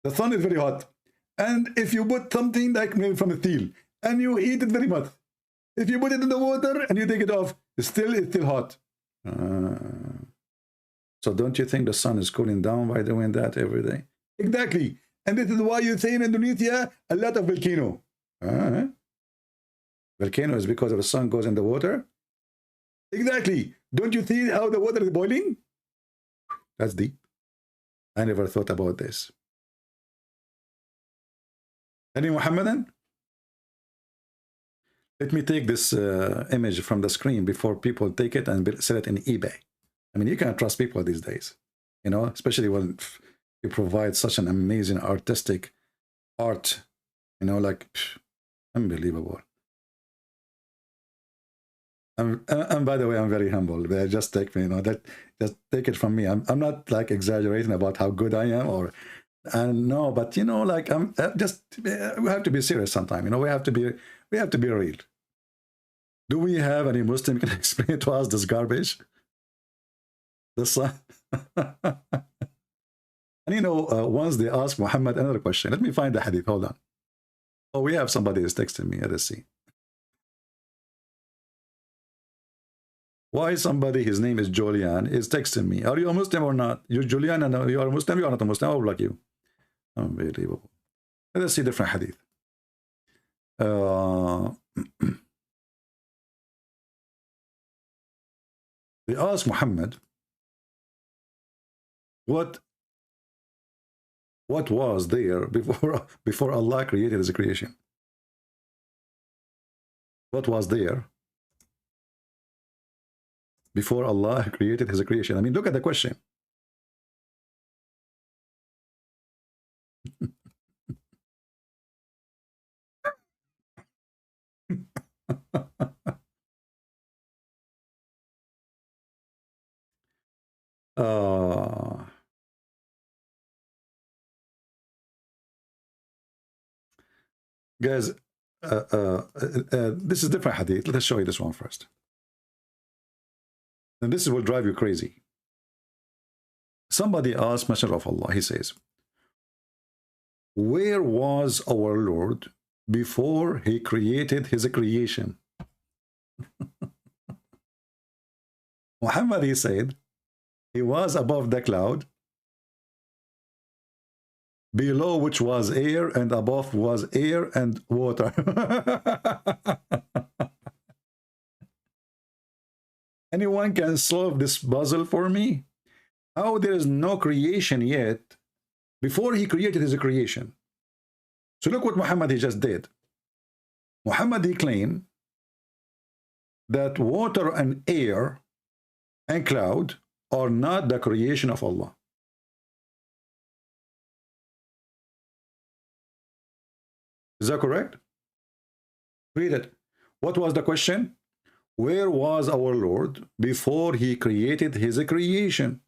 the sun is very hot. And if you put something like maybe from steel and you heat it very much, if you put it in the water and you take it off, it's still hot. So don't you think the sun is cooling down by doing that every day? Exactly. And this is why you say in Indonesia, a lot of volcano. Volcano is because the sun goes in the water? Exactly. Don't you see how the water is boiling? That's deep. I never thought about this. Any Muhammadan? Let me take this image from the screen before people take it and sell it in eBay. I mean, you can't trust people these days, you know, especially when you provide such an amazing artistic art, you know, like unbelievable. And by the way, I'm very humble. Just take me, you know, just take it from me. I'm not like exaggerating about how good I am, or no, but you know, like I'm just we have to be serious sometime. You know, we have to be real. Do we have any Muslim can explain to us this garbage? The sun. And you know, once they asked Muhammad another question. Let me find the hadith. Hold on. Oh, we have somebody who's texting me. Let's see. Why somebody, his name is Julian, is texting me. Are you a Muslim or not? You're Julian and you are a Muslim, you are not a Muslim. I will block you. Unbelievable. Let's see different hadith. They asked Muhammad, what was there before Allah created his creation? What was there before Allah created his creation? I mean, look at the question. Guys, this is different hadith. Let us show you this one first. And this will drive you crazy. Somebody asked Messenger of Allah, he says, where was our Lord before he created his creation? Muhammad, he said, he was above the cloud, below which was air, and above was air and water. Anyone can solve this puzzle for me? How there is no creation yet before he created his creation? So look what Muhammad he just did. Muhammad he claimed that water and air and cloud are not the creation of Allah. Is that correct? Read it. What was the question? Where was our Lord before he created his creation?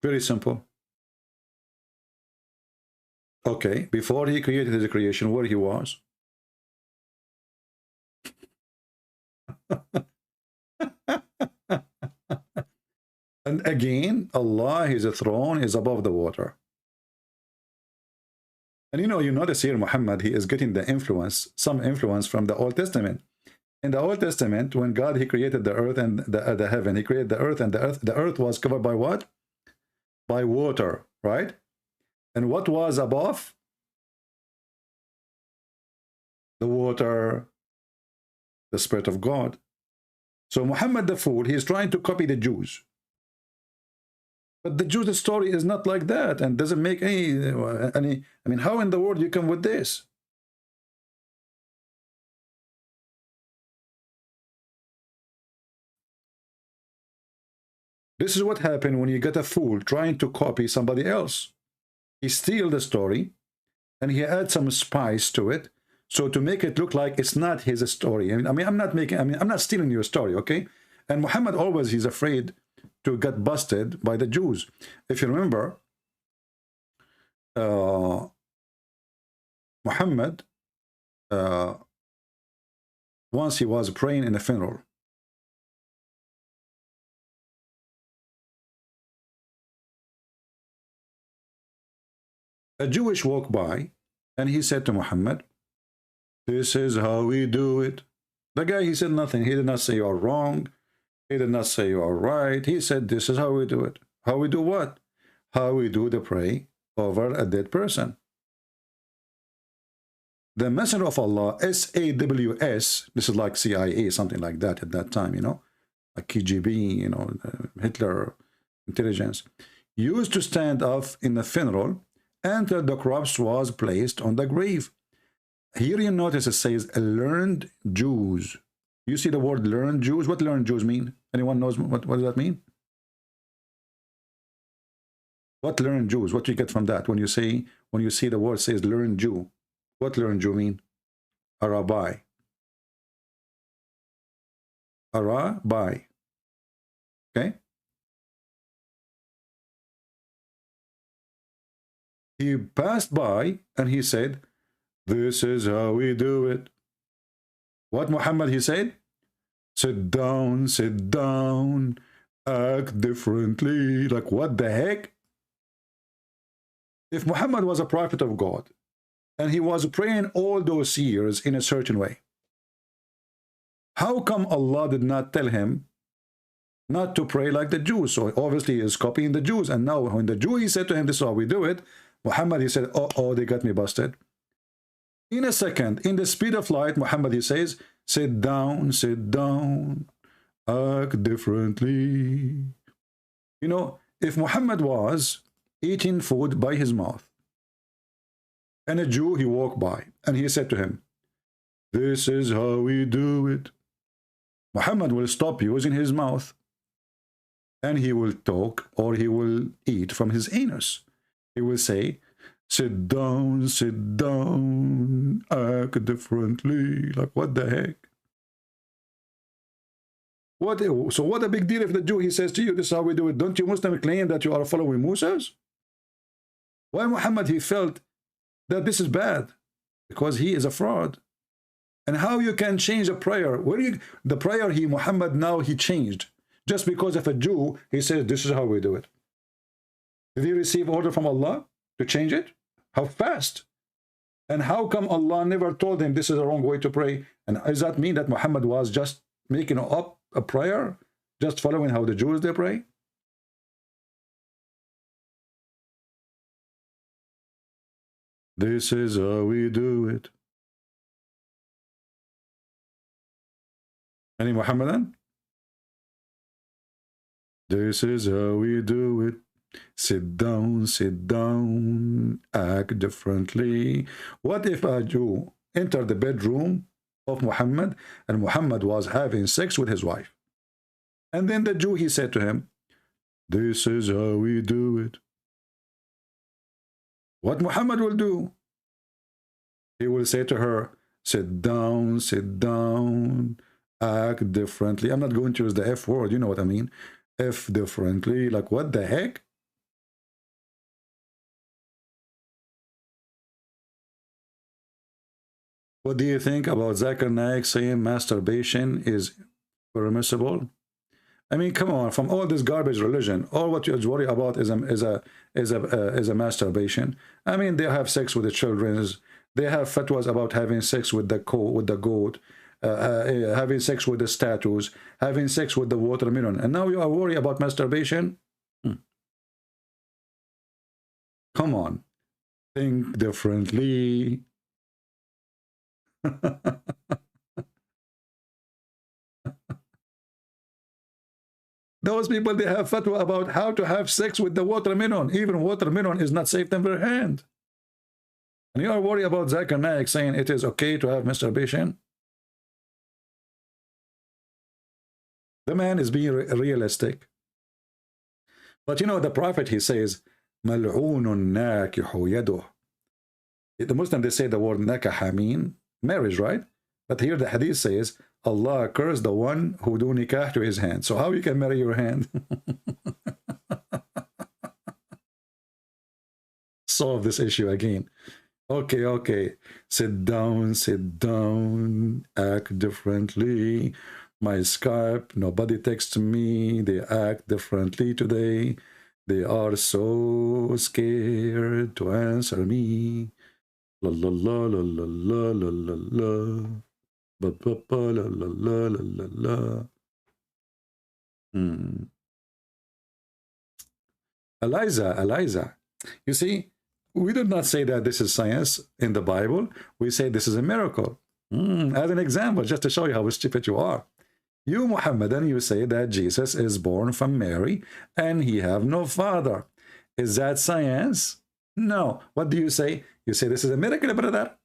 Very simple. Okay, before he created his creation, where he was? And again, Allah, his throne is above the water. And you notice here Muhammad, he is getting the influence, some influence from the Old Testament. In the Old Testament, when God, he created the earth and the heaven, he created the earth, and the earth was covered by what? By water, right? And what was above? The water, the Spirit of God. So Muhammad the fool, he is trying to copy the Jews. But the Jews' story is not like that, and doesn't make any, I mean, how in the world you come with this? This is what happened when you get a fool trying to copy somebody else. He steals the story, and he adds some spice to it, so to make it look like it's not his story. I'm not stealing your story, okay? And Muhammad always, he's afraid to get busted by the Jews. If you remember, Muhammad, once he was praying in a funeral. A Jewish walked by, and he said to Muhammad, "This is how we do it." The guy, he said nothing. He did not say you are wrong. He did not say you are right. He said, this is how we do it. How we do what? How we do the pray over a dead person. The Messenger of Allah, SAWS, this is like CIA, something like that at that time, like KGB, Hitler intelligence, used to stand up in the funeral until the corpse was placed on the grave. Here you notice it says learned Jews. You see the word learned Jews? What learned Jews mean? Anyone knows what does that mean? What learned Jews? What do you get from that when you see the word says learned Jew? What learned Jew mean? Arabe. Arabe. Okay? He passed by and he said, this is how we do it. What Muhammad he said? Sit down, act differently. Like, what the heck? If Muhammad was a prophet of God, and he was praying all those years in a certain way, how come Allah did not tell him not to pray like the Jews? So obviously he is copying the Jews. And now when the Jew, he said to him, this is how we do it, Muhammad, he said, oh, they got me busted. In a second, in the speed of light, Muhammad, he says, sit down, act differently. If Muhammad was eating food by his mouth, and a Jew, he walked by, and he said to him, This is how we do it. Muhammad will stop using his mouth, and he will talk or he will eat from his anus. He will say, sit down, act differently. Like, what the heck? So what a big deal if the Jew, he says to you, this is how we do it. Don't you Muslims claim that you are following Moses? Why Muhammad, he felt that this is bad? Because he is a fraud. And how you can change a prayer? The prayer Muhammad now he changed. Just because of a Jew, he says, this is how we do it. Did he receive order from Allah to change it? How fast? And how come Allah never told him this is the wrong way to pray? And does that mean that Muhammad was just making up a prayer, just following how the Jews they pray? This is how we do it. Any Muhammadan? This is how we do it. Sit down, act differently. What if a Jew entered the bedroom of Muhammad and Muhammad was having sex with his wife? And then the Jew, he said to him, this is how we do it. What Muhammad will do? He will say to her, sit down, act differently. I'm not going to use the F word, you know what I mean. F differently, like what the heck? What do you think about Zakir Naik saying masturbation is permissible? I mean, come on, from all this garbage religion, all what you worry about is a masturbation. I mean, they have sex with the children. They have fatwas about having sex with the goat, having sex with the statues, having sex with the watermelon. And now you are worried about masturbation? Come on. Think differently. Those people, they have fatwa about how to have sex with the watermelon. Even watermelon is not safe in their hand. And you are worried about Zakir Naik saying it is okay to have masturbation? The man is being realistic. But you know, the Prophet, he says, Mal'oonun nakihu yaduh. The Muslim, they say the word nakaha mean marriage, right? But here the hadith says, Allah cursed the one who do nikah to his hand. So how you can marry your hand? Solve this issue again. Okay. Sit down, act differently. My Skype, nobody texts me. They act differently today. They are so scared to answer me. La la la la la la la la. Ba ba ba la la la la la. Eliza, you see, we do not say that this is science in the Bible. We say this is a miracle. As an example, just to show you how stupid you are. You, Muhammadan, you say that Jesus is born from Mary and he have no father. Is that science? No. What do you say? You say this is a miracle, brother.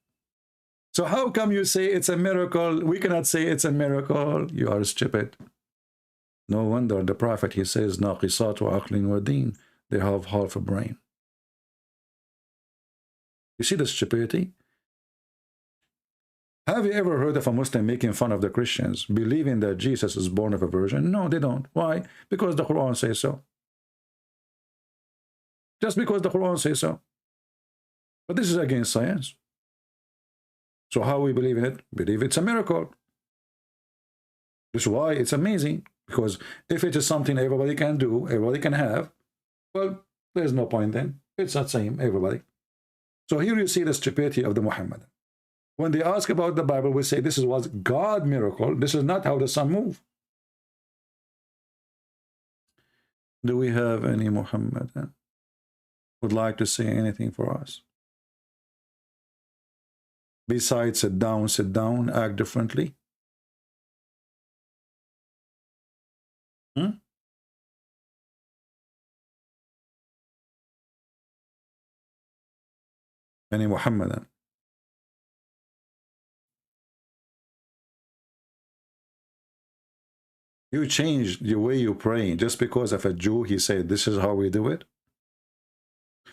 So how come you say it's a miracle? We cannot say it's a miracle. You are stupid. No wonder the Prophet, he says, ناقصات وعقل ودين. They have half a brain. You see the stupidity? Have you ever heard of a Muslim making fun of the Christians, believing that Jesus is born of a virgin? No, they don't. Why? Because the Quran says so. Just because the Quran says so. But this is against science. So how we believe in it? Believe it's a miracle. This is why it's amazing. Because if it is something everybody can do, everybody can have, well, there's no point then. It's not same, everybody. So here you see the stupidity of the Muhammadan. When they ask about the Bible, we say this was God miracle. This is not how the sun moves. Do we have any Muhammadan would like to say anything for us? Besides sit down, act differently. Any Muhammadan? You change the way you pray just because of a Jew, he said, this is how we do it.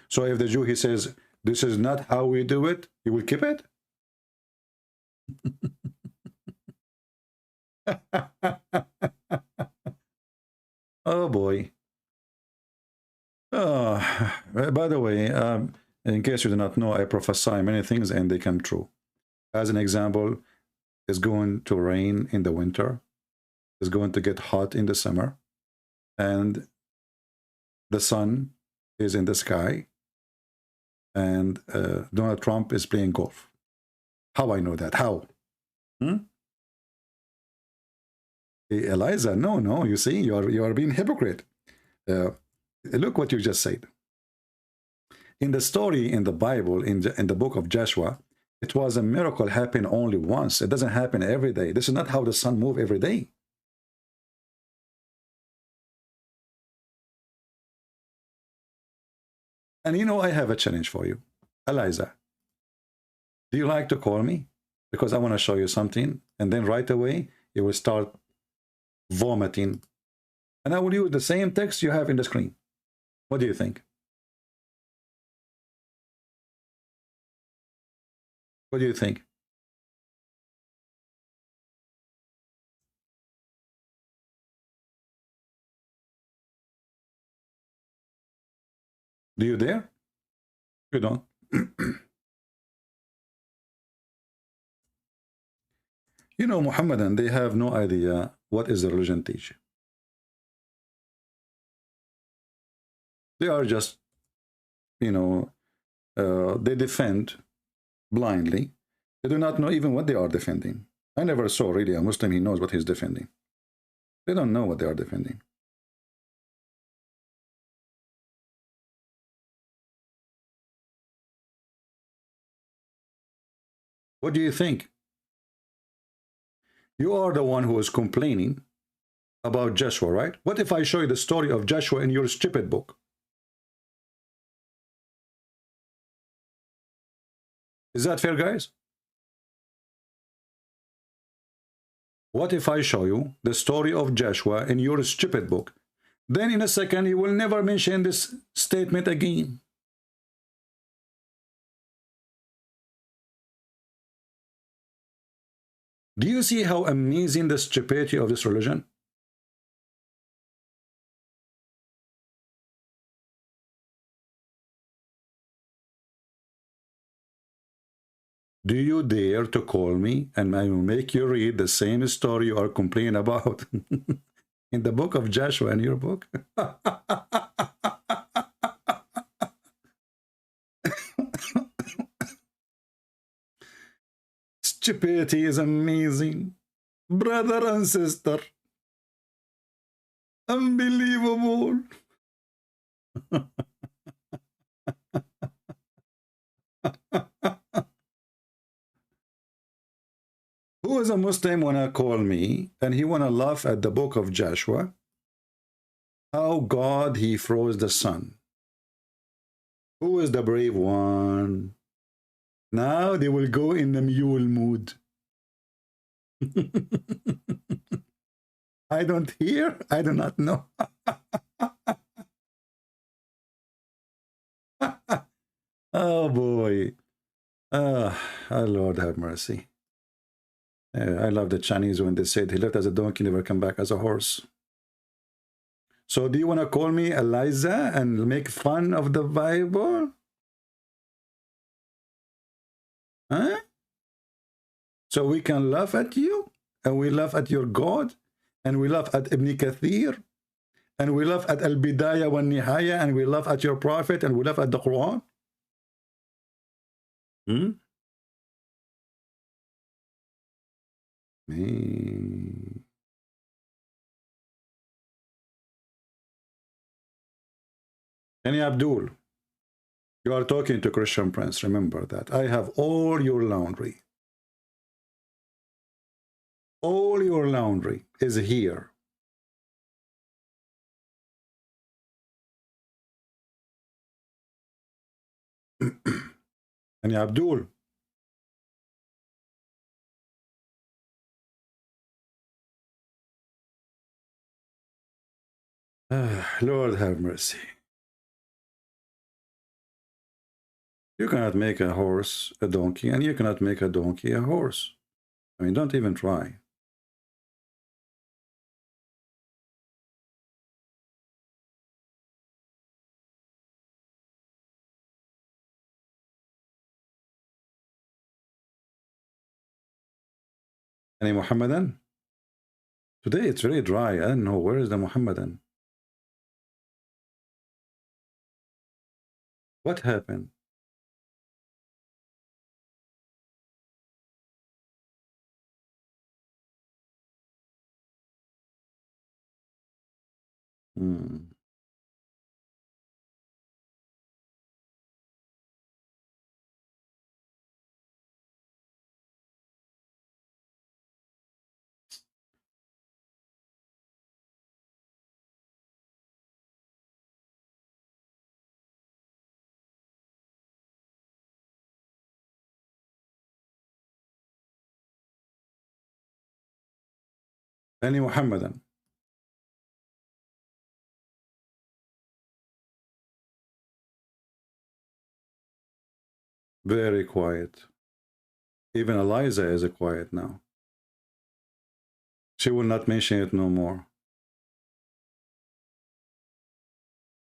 So if the Jew, he says, this is not how we do it, you will keep it? Oh boy. By the way, in case you do not know, I prophesy many things and they come true. As an example, it's going to rain in the winter. It's going to get hot in the summer. And the sun is in the sky. And Donald Trump is playing golf. How I know that? How? Hey, Eliza, no, you see, you are being hypocrite. Look what you just said. In the story in the Bible, in the book of Joshua, it was a miracle happen only once. It doesn't happen every day. This is not how the sun moves every day. And you know, I have a challenge for you. Eliza, do you like to call me? Because I want to show you something. And then right away, you will start vomiting. And I will use the same text you have in the screen. What do you think? What do you think? Do you dare? You don't. You know, Muhammadan, they have no idea what is the religion teach. They are just, you know, they defend blindly. They do not know even what they are defending. I never saw really a Muslim, he knows what he's defending. They don't know what they are defending. What do you think? You are the one who is complaining about Joshua, right? What if I show you the story of Joshua in your stupid book? Is that fair, guys? What if I show you the story of Joshua in your stupid book? Then in a second, you will never mention this statement again. Do you see how amazing the stupidity of this religion? Do you dare to call me and I will make you read the same story you are complaining about in the book of Joshua in your book? Stupidity is amazing, brother and sister. Unbelievable. Who is a Muslim wanna call me and he wanna laugh at the book of Joshua? How God he froze the sun. Who is the brave one? Now they will go in the mule mood. I don't hear, I do not know. Oh boy. Oh Lord have mercy. I love the Chinese when they said he left as a donkey, never come back as a horse. So do you want to call me Eliza and make fun of the Bible? Huh? So we can laugh at you, and we laugh at your God, and we laugh at Ibn Kathir, and we laugh at Al-Bidayah wa Nihaya, and we laugh at your prophet, and we laugh at the Quran? Any Abdul, you are talking to Christian Prince. Remember that. I have all your laundry. All your laundry is here. Any Abdul? Lord have mercy. You cannot make a horse a donkey, and you cannot make a donkey a horse. I mean, don't even try. Any Muhammadan? Today it's very dry. I don't know. Where is the Muhammadan? What happened? Any Muhammadan? Very quiet. Even Eliza is quiet now. She will not mention it no more.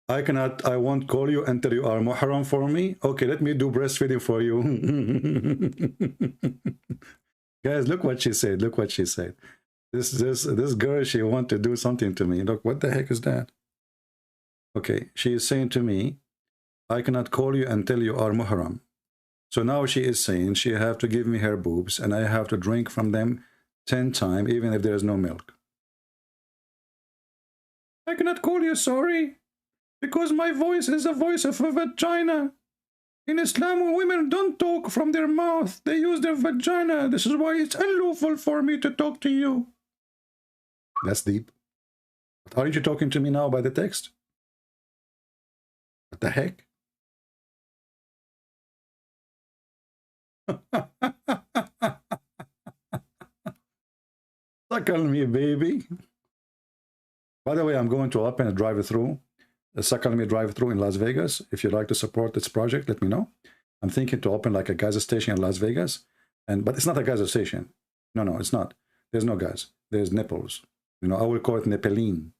I won't call you until you are muhram for me. Okay, let me do breastfeeding for you. Guys, look what she said. Look what she said. This girl, she want to do something to me. Look, what the heck is that? Okay, she is saying to me, I cannot call you until you are muhram. So now she is saying she have to give me her boobs and I have to drink from them 10 times, even if there is no milk. I cannot call you sorry, because my voice is the voice of a vagina. In Islam, women don't talk from their mouth. They use their vagina. This is why it's unlawful for me to talk to you. That's deep. But aren't you talking to me now by the text? What the heck? Suckle me, baby. By the way, I'm going to open a drive-through, a Suckle Me drive-through in Las Vegas. If you'd like to support this project, let me know. I'm thinking to open like a gas station in Las Vegas, but it's not a gas station. No, it's not. There's no gas. There's nipples. You know, I will call it Nephilim.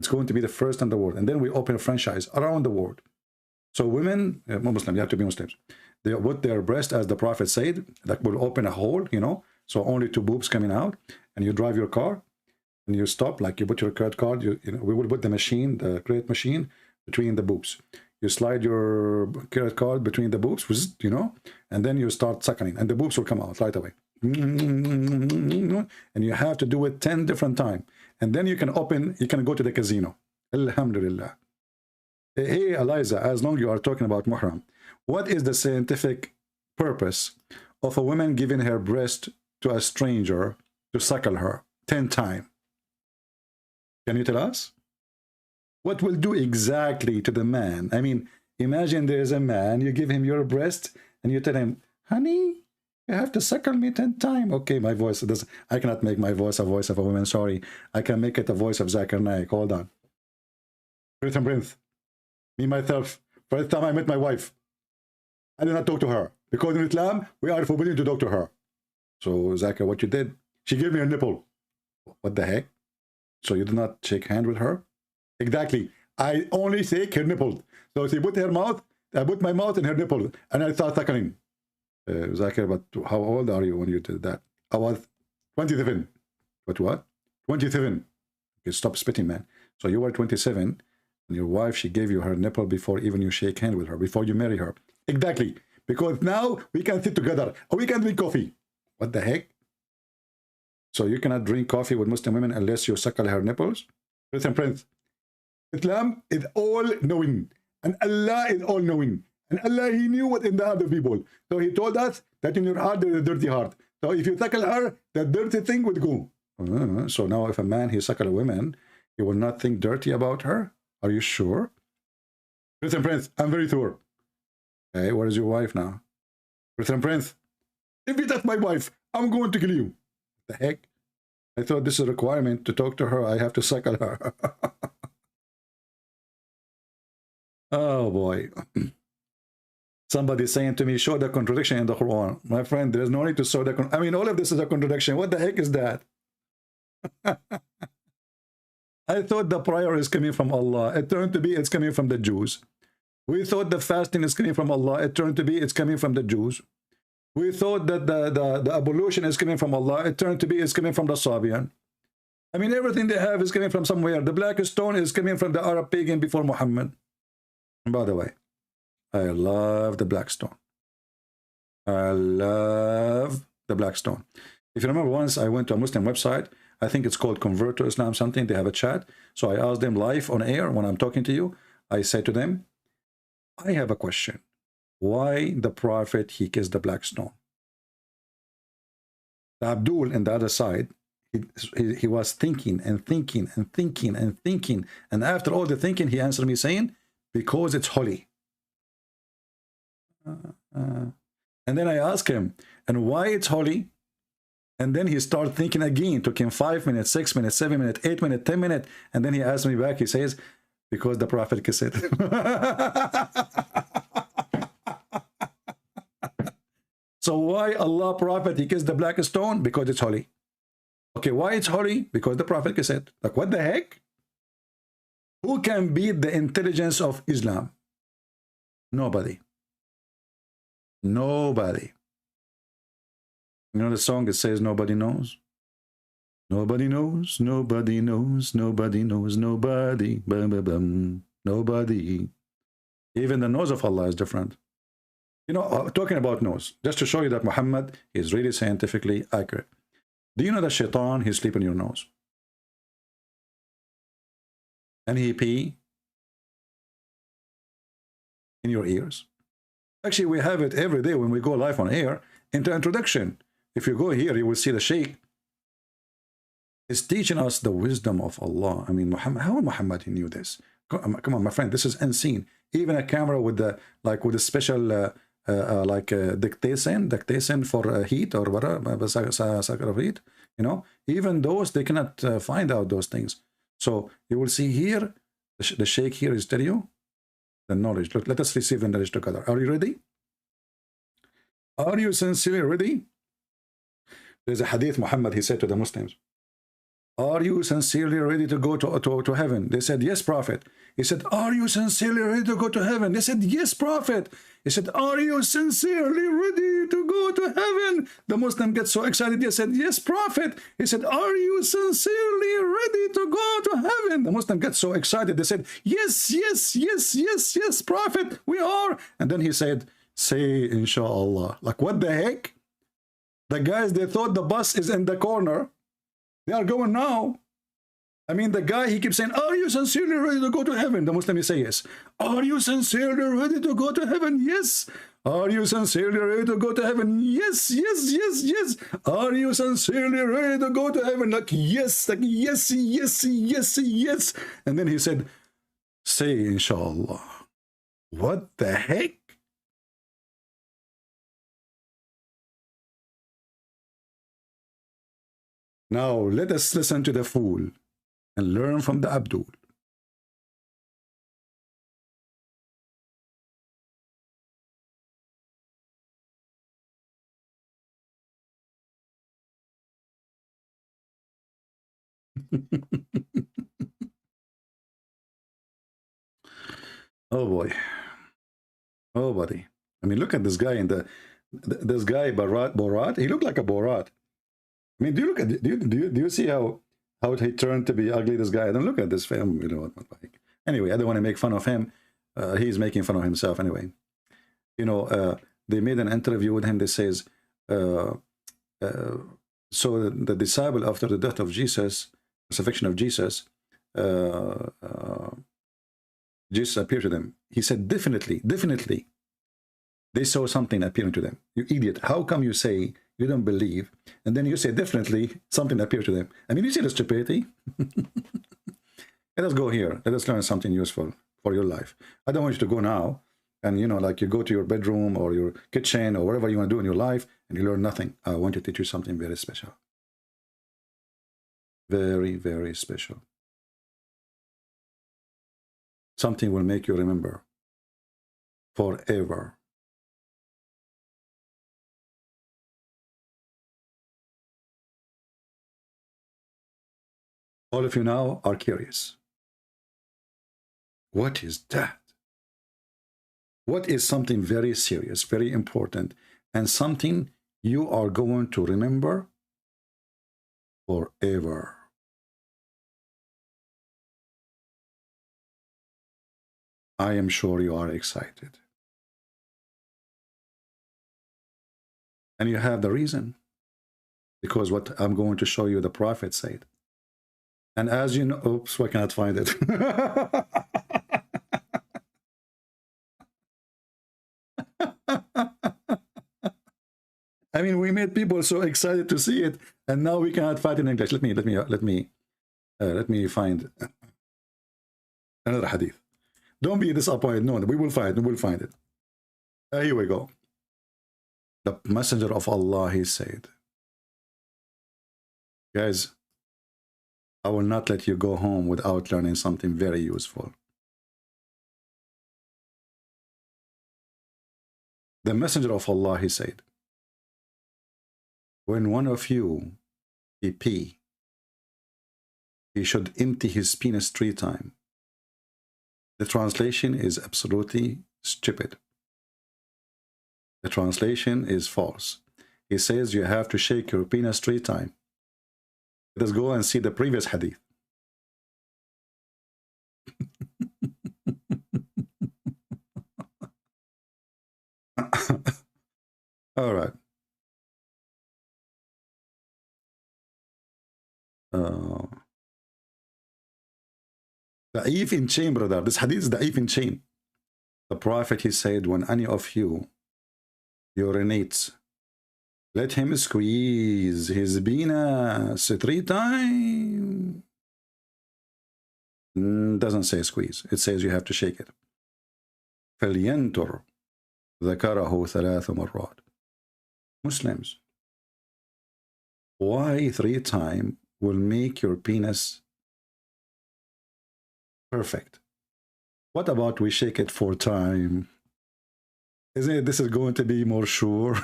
It's going to be the first in the world, and then we open a franchise around the world. So women, Muslim, you have to be Muslims. They put their breast, as the Prophet said, that will open a hole, you know, so only 2 boobs coming out, and you drive your car, and you stop, like you put your credit card, you know, we will put the machine, the credit machine, between the boobs. You slide your credit card between the boobs, you know, and then you start suckling, and the boobs will come out right away. And you have to do it 10 different times. And then you can go to the casino. Alhamdulillah. Hey, Eliza, as long as you are talking about muhram, what is the scientific purpose of a woman giving her breast to a stranger to suckle her 10 times? Can you tell us? What will do exactly to the man? I mean, imagine there's a man, you give him your breast, and you tell him, honey, you have to suckle me 10 times. Okay, my voice, I cannot make my voice a voice of a woman, sorry. I can make it a voice of Zakir Naik. Hold on. Truth and breath. Me, myself, first time I met my wife, I did not talk to her. Because in Islam, we are forbidden to talk to her. So, Zakir, what you did, she gave me a nipple. What the heck? So you did not shake hand with her? Exactly. I only shake her nipple. So she put her mouth, I put my mouth in her nipple, and I started suckling. Zakir, but how old are you when you did that? I was 27. What? 27. Okay, stop spitting, man. So you were 27, and your wife, she gave you her nipple before even you shake hand with her, before you marry her. Exactly. Because now we can sit together, or we can drink coffee. What the heck? So you cannot drink coffee with Muslim women unless you suckle her nipples? Listen, friends, Islam is all-knowing, and Allah is all-knowing. And Allah, He knew what in the heart of people. So He told us that in your heart there is a dirty heart. So if you suckle her, that dirty thing would go. So now if a man, he suckle a woman, he will not think dirty about her? Are you sure? Listen, Prince, I'm very sure. Hey, where is your wife now? Listen, Prince, if you touch my wife, I'm going to kill you. What the heck? I thought this is a requirement to talk to her. I have to suckle her. Oh boy. Somebody saying to me, show the contradiction in the Quran. My friend, there's no need to show the I mean, all of this is a contradiction. What the heck is that? I thought the prayer is coming from Allah. It turned to be it's coming from the Jews. We thought the fasting is coming from Allah. It turned to be it's coming from the Jews. We thought that the ablution is coming from Allah. It turned to be it's coming from the Sabian. I mean, everything they have is coming from somewhere. The black stone is coming from the Arab pagan before Muhammad. And by the way, I love the black stone. I love the black stone. If you remember, once I went to a Muslim website, I think it's called Convert to Islam something. They have a chat. So I asked them live on air when I'm talking to you. I said to them, I have a question. Why the prophet, he kissed the black stone? The Abdul on the other side, he was thinking and thinking and thinking and thinking. And after all the thinking, he answered me saying, because it's holy. And then I asked him, and why it's holy? And then he started thinking again. Took him 5 minutes, 6 minutes, 7 minutes, 8 minutes, 10 minutes. And then he asked me back, he says, because the prophet kissed it. So why Allah prophet, he kissed the black stone? Because it's holy. Okay, why it's holy? Because the prophet kissed it. Like, what the heck? Who can beat the intelligence of Islam? Nobody. Nobody. You know the song, it says nobody knows? Nobody knows, nobody knows, nobody knows, nobody. Bum, bum, bum. Nobody. Even the nose of Allah is different. You know, talking about nose, just to show you that Muhammad is really scientifically accurate. Do you know that shaitan, he sleep in your nose? And he pee in your ears? Actually, we have it every day when we go live on air. In the introduction, if you go here, you will see the Sheikh is teaching us the wisdom of Allah. I mean, Muhammad, how Muhammad he knew this? Come on, my friend, this is unseen. Even a camera with the with a special dictation for heat or whatever, heat. You know, even those they cannot find out those things. So you will see here, the Sheikh here is telling you the knowledge. Look, let us receive the knowledge together. Are you ready? Are you sincerely ready? There's a hadith Muhammad, he said to the Muslims, are you sincerely ready to go to heaven? They said, yes, Prophet. He said, are you sincerely ready to go to heaven? They said, yes, Prophet. He said, are you sincerely ready to go to heaven? The Muslim gets so excited. They said, yes, Prophet. He said, are you sincerely ready to go to heaven? The Muslim gets so excited. They said, yes, yes, yes, yes, yes, Prophet, we are. And then he said, say, inshallah. Like, what the heck? The guys, they thought the bus is in the corner. They are going now. I mean, the guy, he keeps saying, are you sincerely ready to go to heaven? The Muslim, he say yes. Are you sincerely ready to go to heaven? Yes. Are you sincerely ready to go to heaven? Yes, yes, yes, yes. Are you sincerely ready to go to heaven? Like, yes, yes, yes, yes. And then he said, say, inshallah. What the heck? Now, let us listen to the fool and learn from the Abdul. Oh boy. Oh buddy. I mean, look at this guy in this guy Borat. He looked like a Borat. I mean, do you look at do you see how he turned to be ugly? This guy. Don't look at this film. You know what? Like, anyway, I don't want to make fun of him. He's making fun of himself anyway. You know, they made an interview with him. They says, so the disciple after the death of Jesus, crucifixion of Jesus, Jesus appeared to them. He said, definitely, they saw something appearing to them. You idiot! How come you say you don't believe, and then you say definitely something appeared to them? I mean, you see the stupidity. Let us go here. Let us learn something useful for your life. I don't want you to go now and, you know, like you go to your bedroom or your kitchen or whatever you want to do in your life and you learn nothing. I want to teach you something very special. Very, very special. Something will make you remember forever. All of you now are curious. What is that? What is something very serious, very important, and something you are going to remember forever? I am sure you are excited. And you have the reason. Because what I'm going to show you, the Prophet said. And as you know, oops, I cannot find it. I mean, we made people so excited to see it, and now we cannot find it in English. Let me find another hadith. Don't be disappointed. No, we will find it. We will find it. Here we go. The Messenger of Allah, he said, guys, I will not let you go home without learning something very useful. The Messenger of Allah, he said, when one of you pee, he should empty his penis 3 times. The translation is absolutely stupid. The translation is false. He says you have to shake your penis 3 times. Let us go and see the previous hadith. All right. Da'if in chain, brother. This hadith is da'if in chain. The Prophet, he said, when any of you urinates, let him squeeze his penis 3 times. Doesn't say squeeze. It says you have to shake it. فَلْيَنْتُرْ ذَكَرَهُ 3 مرات. Muslims, why 3 times will make your penis perfect? What about we shake it 4 times? Isn't it, this is going to be more sure?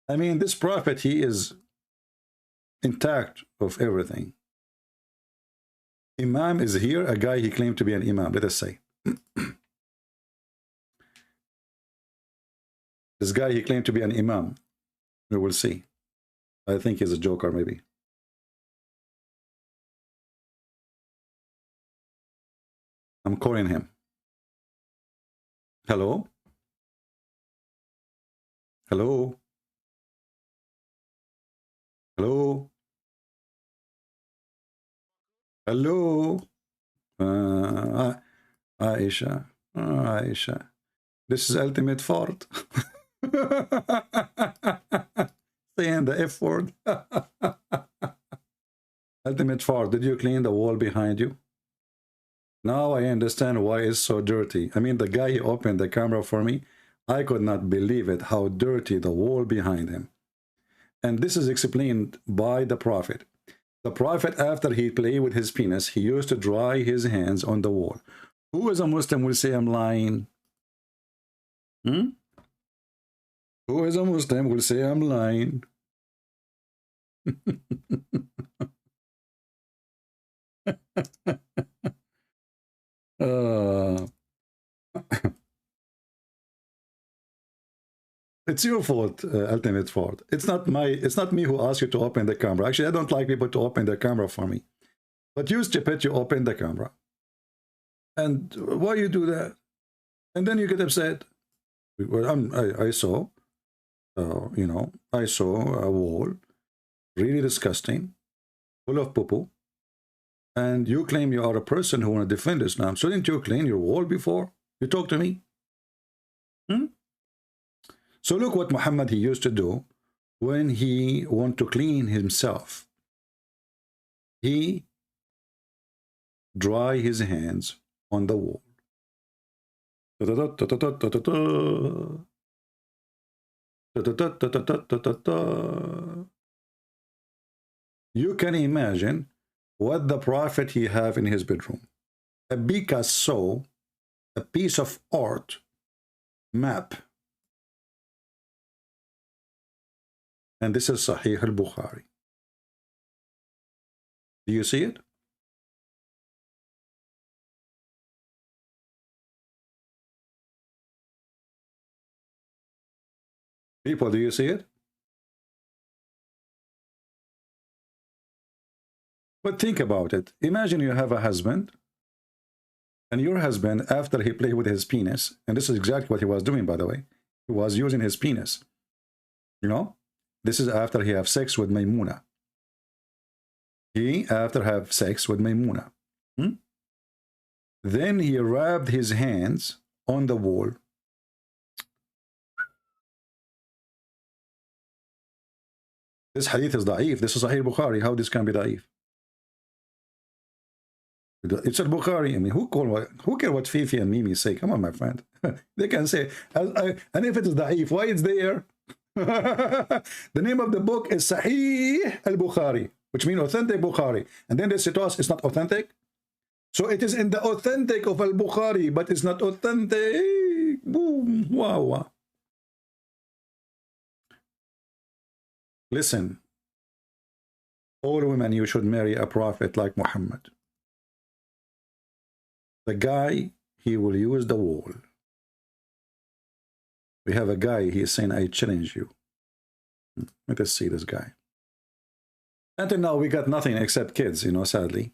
I mean, this prophet, he is intact of everything. Imam is here, a guy he claimed to be an imam, let us say. This guy, he claimed to be an imam. We will see. I think he's a joker, maybe. I'm calling him. Hello? Hello? Hello? Hello? Aisha. Aisha. This is ultimate fault. Saying the F word. Ultimate fault. Did you clean the wall behind you? Now I understand why it's so dirty. I mean, the guy, he opened the camera for me. I could not believe it, how dirty the wall behind him. And this is explained by the Prophet. The Prophet, after he played with his penis, he used to dry his hands on the wall. Who is a Muslim will say I'm lying? Who is a Muslim will say I'm lying? It's your fault, ultimate fault. It's not me who asked you to open the camera. Actually, I don't like people to open the camera for me. But you, Djupet, you open the camera. And why you do that? And then you get upset. Well, I saw, you know, I saw a wall, really disgusting, full of poo-poo. And you claim you are a person who want to defend Islam. So didn't you clean your wall before you talk to me? So look what Muhammad, he used to do when he want to clean himself. He dry his hands on the wall. You can imagine what the Prophet he have in his bedroom. a Picasso, a piece of art map. And this is Sahih al-Bukhari. Do you see it? People, do you see it? But think about it. Imagine you have a husband, and your husband, after he played with his penis, and this is exactly what he was doing, by the way, he was using his penis. You know, this is after he have sex with Maymuna. He, after have sex with Maymuna. Then he rubbed his hands on the wall. This hadith is da'if. This is Sahih Bukhari. How this can be da'if? It's al-Bukhari. I mean, who care what Fifi and Mimi say? Come on, my friend. They can say, and if it is da'if, why it's there? The name of the book is Sahih al-Bukhari, which means authentic Bukhari. And then they say to us, it's not authentic. So it is in the authentic of al-Bukhari, but it's not authentic. Boom. Wow. Listen, all women, you should marry a prophet like Muhammad. The guy, he will use the wall. We have a guy, he is saying, I challenge you. Let us see this guy. Until now, we got nothing except kids, you know, sadly.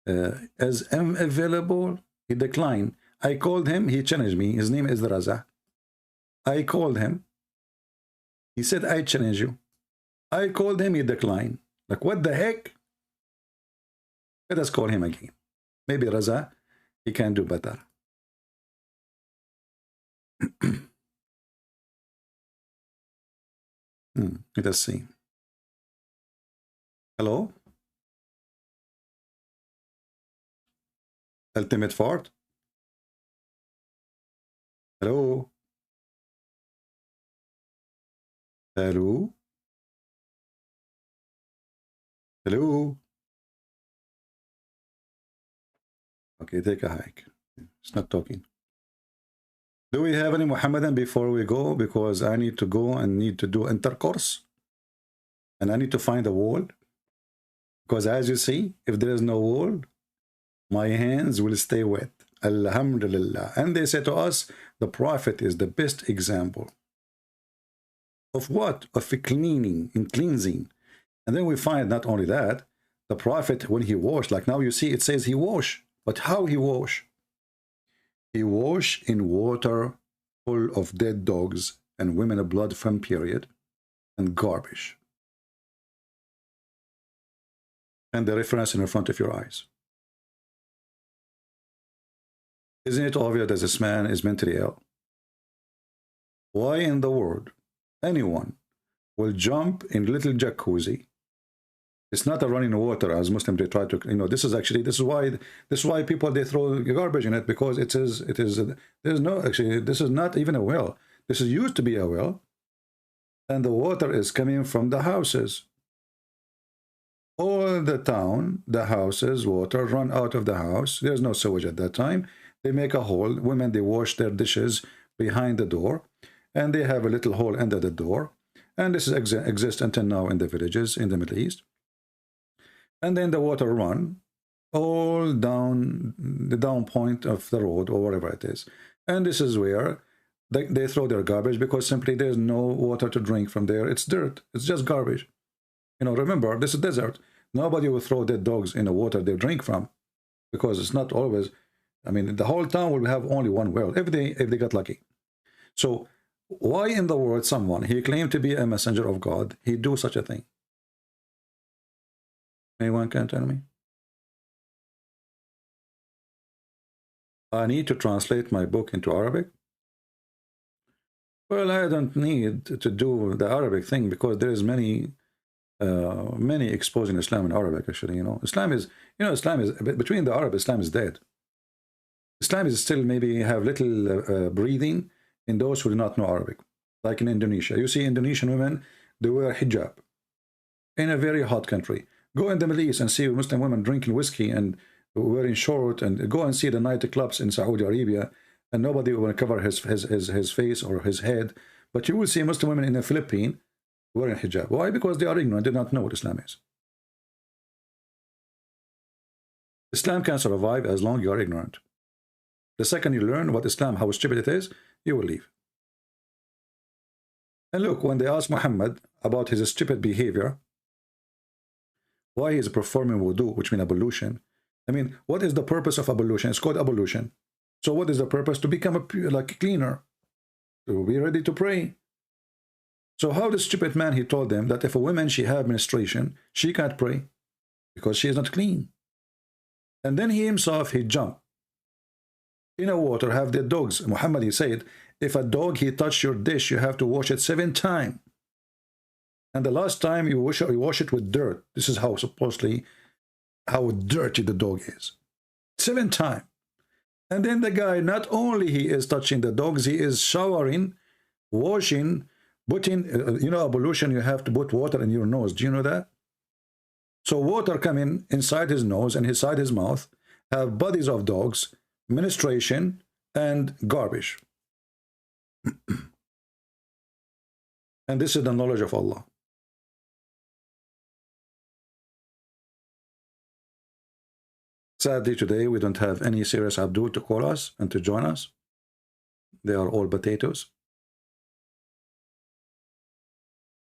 As I'm available, he declined. I called him, he challenged me. His name is Raza. I called him. He said, I challenge you. I called him, he declined. Like, what the heck? Let us call him again. Maybe Raza, he can do better. Let us see. Hello? Ultimate Fort? Hello? Hello? Hello? Okay, take a hike. It's not talking. Do we have any Muhammadan before we go? Because I need to go and need to do intercourse. And I need to find a wall. Because as you see, if there is no wall, my hands will stay wet. Alhamdulillah. And they say to us, the Prophet is the best example. Of what? Of cleaning and cleansing. And then we find not only that, the Prophet, when he washed, like now you see it says he washed. But how he washed? He washed in water full of dead dogs and women blood from period and garbage. And the reference in front of your eyes. Isn't it obvious that this man is mentally ill? Why in the world anyone will jump in little jacuzzi? It's not a running water as Muslims they try to, you know, this is why people they throw garbage in it, because there's no, actually this is not even a well. This is used to be a well, and the water is coming from the houses. All the town, the houses, water run out of the house. There's no sewage at that time. They make a hole. Women, they wash their dishes behind the door, and they have a little hole under the door. And this exists until now in the villages in the Middle East. And then the water run all down the down point of the road or whatever it is. And this is where they throw their garbage, because simply there's no water to drink from there. It's dirt. It's just garbage. You know, remember, this is desert. Nobody will throw dead dogs in the water they drink from, because it's not always, I mean, the whole town will have only one well if they got lucky. So why in the world someone, he claimed to be a messenger of God, he do such a thing? Anyone can tell me? I need to translate my book into Arabic. Well, I don't need to do the Arabic thing, because there is many exposing Islam in Arabic, actually. You know, Islam is between the Arab, Islam is dead. Islam is still maybe have little breathing in those who do not know Arabic. Like in Indonesia, you see Indonesian women, they wear hijab in a very hot country. Go in the Middle East and see Muslim women drinking whiskey and wearing short, and go and see the nightclubs in Saudi Arabia, and nobody will cover his face or his head. But you will see Muslim women in the Philippines wearing hijab. Why? Because they are ignorant, they do not know what Islam is. Islam can survive as long as you are ignorant. The second you learn what Islam, how stupid it is, you will leave. And look, when they asked Muhammad about his stupid behavior, why he is performing wudu, which means ablution. I mean, what is the purpose of ablution? It's called ablution. So what is the purpose? To become a cleaner, to be ready to pray. So how the stupid man, he told them that if a woman, she have menstruation, she can't pray because she is not clean. And then he himself, he jumped in the water, have the dogs. Muhammad, he said, if a dog, he touch your dish, you have to wash it 7 times. And the last time you wash it with dirt. This is how supposedly, how dirty the dog is. 7 times. And then the guy, not only he is touching the dogs, he is showering, washing, putting, you know, ablution, you have to put water in your nose. Do you know that? So water coming inside his nose and inside his mouth, have bodies of dogs, menstruation, and garbage. And this is the knowledge of Allah. Sadly, today we don't have any serious Abdul to call us and to join us. They are all potatoes.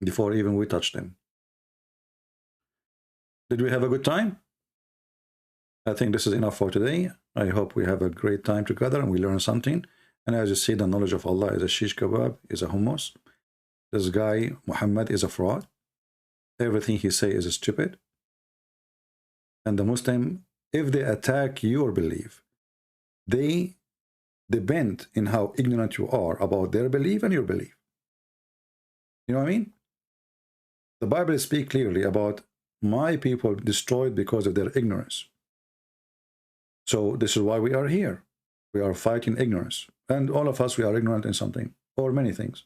Before even we touch them. Did we have a good time? I think this is enough for today. I hope we have a great time together and we learn something. And as you see, the knowledge of Allah is a shish kebab, is a hummus. This guy, Muhammad, is a fraud. Everything he say is stupid. And the Muslim, if they attack your belief, they depend in how ignorant you are about their belief and your belief. You know what I mean? The Bible speaks clearly about my people destroyed because of their ignorance. So this is why we are here. We are fighting ignorance. And all of us, we are ignorant in something or many things.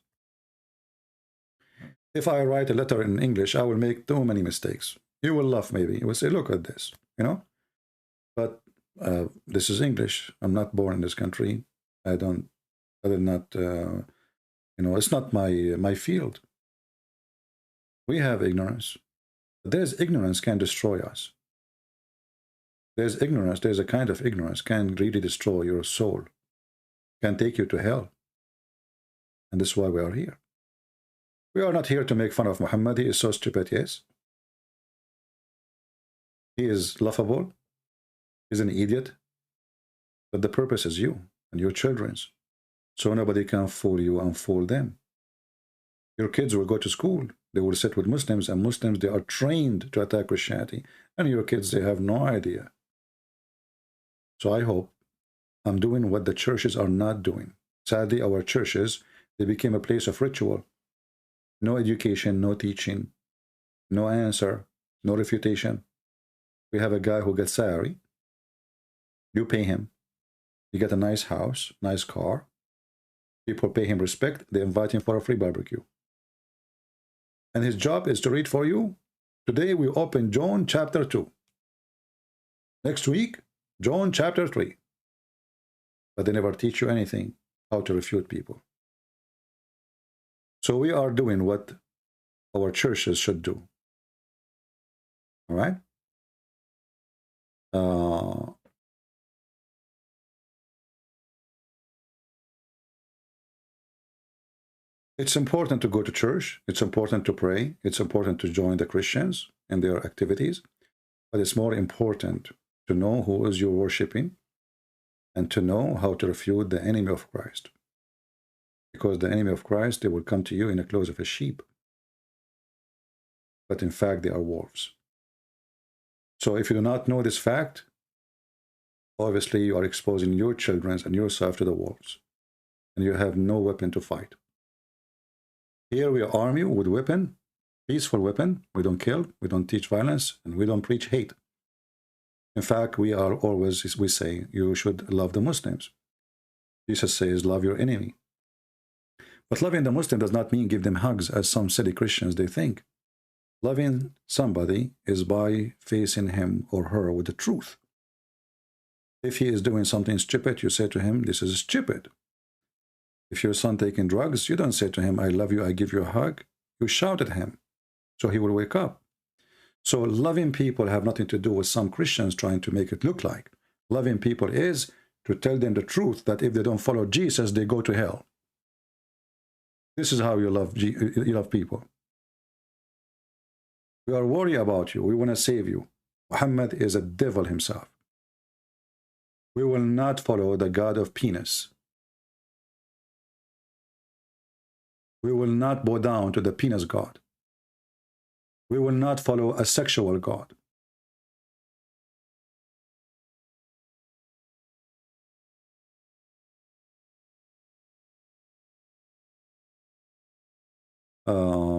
If I write a letter in English, I will make too many mistakes. You will laugh maybe. You will say, look at this, you know. But this is English. I'm not born in this country. I did not, you know, it's not my field. We have ignorance. There's ignorance can destroy us. There's ignorance, there's a kind of ignorance can really destroy your soul, can take you to hell. And this is why we are here. We are not here to make fun of Muhammad. He is so stupid, yes. He is laughable. He's an idiot. But the purpose is you and your children's. So nobody can fool you and fool them. Your kids will go to school. They will sit with Muslims, and Muslims, they are trained to attack Christianity. And your kids, they have no idea. So I hope I'm doing what the churches are not doing. Sadly, our churches, they became a place of ritual. No education, no teaching, no answer, no refutation. We have a guy who gets salary. You pay him. You get a nice house, nice car. People pay him respect. They invite him for a free barbecue. And his job is to read for you. Today we open John chapter 2. Next week, John chapter 3. But they never teach you anything, how to refute people. So we are doing what our churches should do. All right? It's important to go to church. It's important to pray. It's important to join the Christians in their activities. But it's more important to know who is you're worshiping and to know how to refute the enemy of Christ. Because the enemy of Christ, they will come to you in the clothes of a sheep. But in fact, they are wolves. So if you do not know this fact, obviously you are exposing your children and yourself to the wolves. And you have no weapon to fight. Here we arm you with weapon, peaceful weapon. We don't kill, we don't teach violence, and we don't preach hate. In fact, we are always, we say, you should love the Muslims. Jesus says, love your enemy. But loving the Muslim does not mean give them hugs, as some silly Christians, they think. Loving somebody is by facing him or her with the truth. If he is doing something stupid, you say to him, this is stupid. If your son taking drugs, you don't say to him, I love you, I give you a hug. You shout at him, so he will wake up. So loving people have nothing to do with some Christians trying to make it look like. Loving people is to tell them the truth, that if they don't follow Jesus, they go to hell. This is how you love people. We are worried about you. We want to save you. Muhammad is a devil himself. We will not follow the God of penis. We will not bow down to the penis God. We will not follow a sexual God.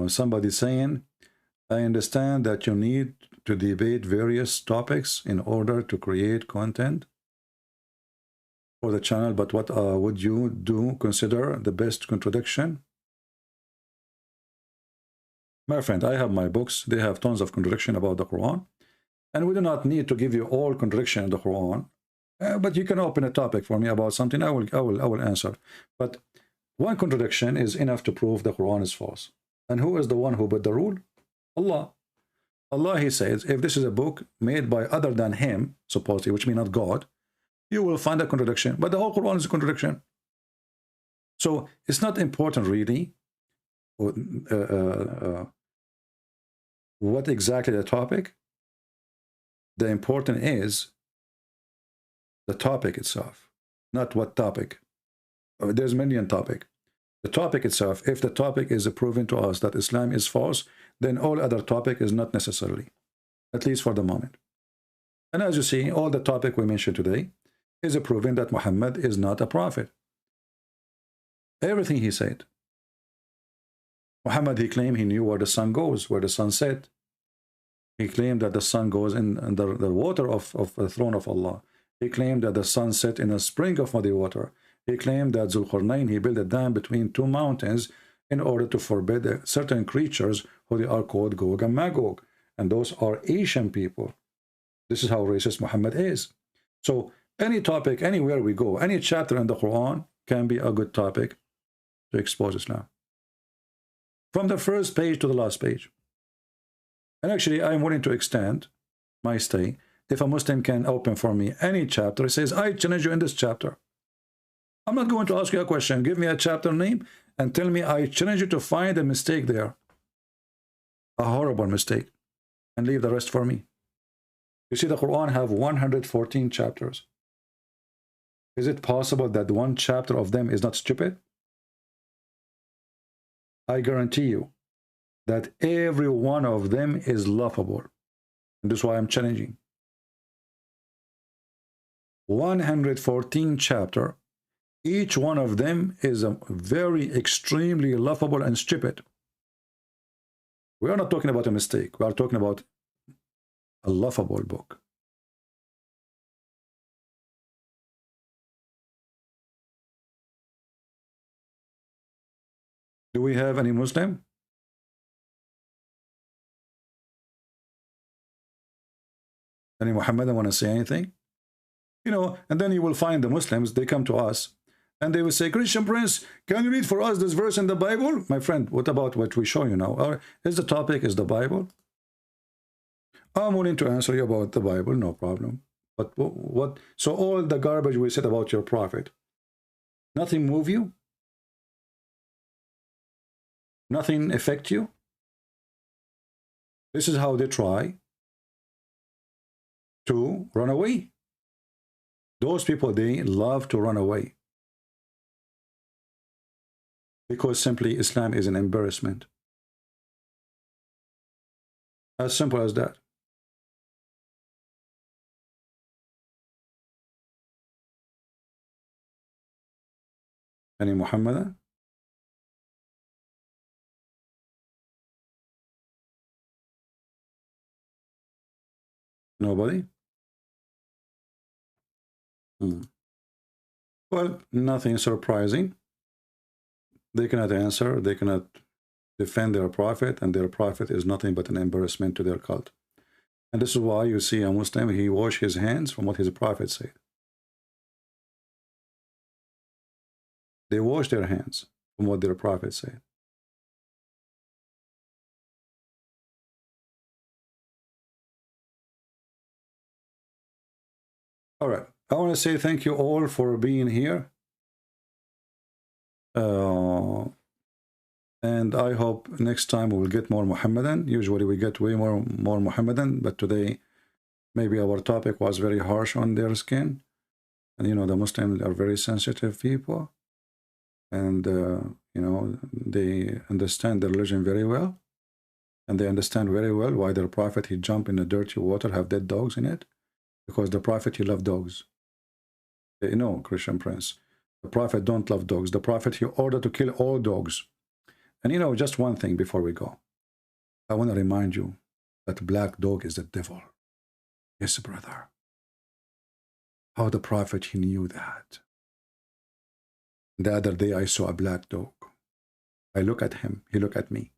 Somebody saying, I understand that you need to debate various topics in order to create content for the channel, but what would you consider the best contradiction? My friend, I have my books. They have tons of contradiction about the Quran. And we do not need to give you all contradiction in the Quran. But you can open a topic for me about something. I will answer. But one contradiction is enough to prove the Quran is false. And who is the one who put the rule? Allah. Allah, he says, if this is a book made by other than him, supposedly, which means not God, you will find a contradiction. But the whole Quran is a contradiction. So it's not important really what exactly the topic. The important is the topic itself, not what topic. There's many topics. The topic itself, if the topic is proving to us that Islam is false, then all other topic is not necessarily, at least for the moment. And as you see, all the topic we mentioned today is proving that Muhammad is not a prophet. Everything he said. Muhammad, he claimed he knew where the sun goes, where the sun set. He claimed that the sun goes in the water of the throne of Allah. He claimed that the sun set in a spring of muddy water. He claimed that Zulqarnain, he built a dam between two mountains in order to forbid certain creatures who they are called Gog and Magog. And those are Asian people. This is how racist Muhammad is. So any topic, anywhere we go, any chapter in the Quran can be a good topic to expose Islam. From the first page to the last page. And actually, I'm willing to extend my stay. If a Muslim can open for me any chapter, he says, I challenge you in this chapter. I'm not going to ask you a question. Give me a chapter name and tell me I challenge you to find a mistake there. A horrible mistake. And leave the rest for me. You see, the Quran have 114 chapters. Is it possible that one chapter of them is not stupid? I guarantee you that every one of them is laughable. And that's why I'm challenging. 114 chapter. Each one of them is a very extremely laughable and stupid. We are not talking about a mistake. We are talking about a laughable book. Do we have any Muslim? Any Muhammadan want to say anything? You know, and then you will find the Muslims, they come to us and they will say, Christian Prince, can you read for us this verse in the Bible? My friend, what about what we show you now? Or is the topic is the Bible? I'm willing to answer you about the Bible, no problem. But what? So all the garbage we said about your prophet, nothing move you? Nothing affect you? This is how they try to run away. Those people, they love to run away. Because simply Islam is an embarrassment. As simple as that. Any Muhammadan? Nobody? Well, nothing surprising. They cannot answer, they cannot defend their prophet, and their prophet is nothing but an embarrassment to their cult. And this is why you see a Muslim, he wash his hands from what his prophet said. They wash their hands from what their prophet said. All right. I want to say thank you all for being here. And I hope next time we will get more Muhammadan. Usually we get way more Muhammadan, but today maybe our topic was very harsh on their skin. And you know, the Muslims are very sensitive people. And you know, they understand the religion very well. And they understand very well why their prophet, he jumped in the dirty water, have dead dogs in it. Because the prophet, he loved dogs. You know, Christian Prince. The prophet don't love dogs. The prophet, he ordered to kill all dogs. And you know, just one thing before we go. I want to remind you that black dog is the devil. Yes, brother. How the prophet, he knew that. The other day I saw a black dog. I look at him, he look at me.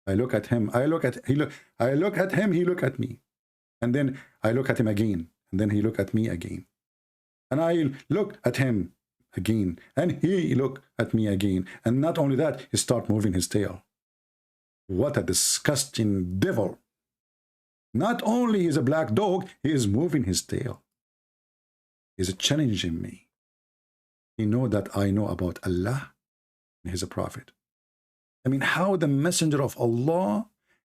I look at him, I look at him, he look at me. And then I look at him again. And then he look at me again. And I look at him again. And he look at me again. And not only that, he start moving his tail. What a disgusting devil. Not only is a black dog, he is moving his tail. He's challenging me. He know that I know about Allah and he's a prophet. I mean, how the messenger of Allah,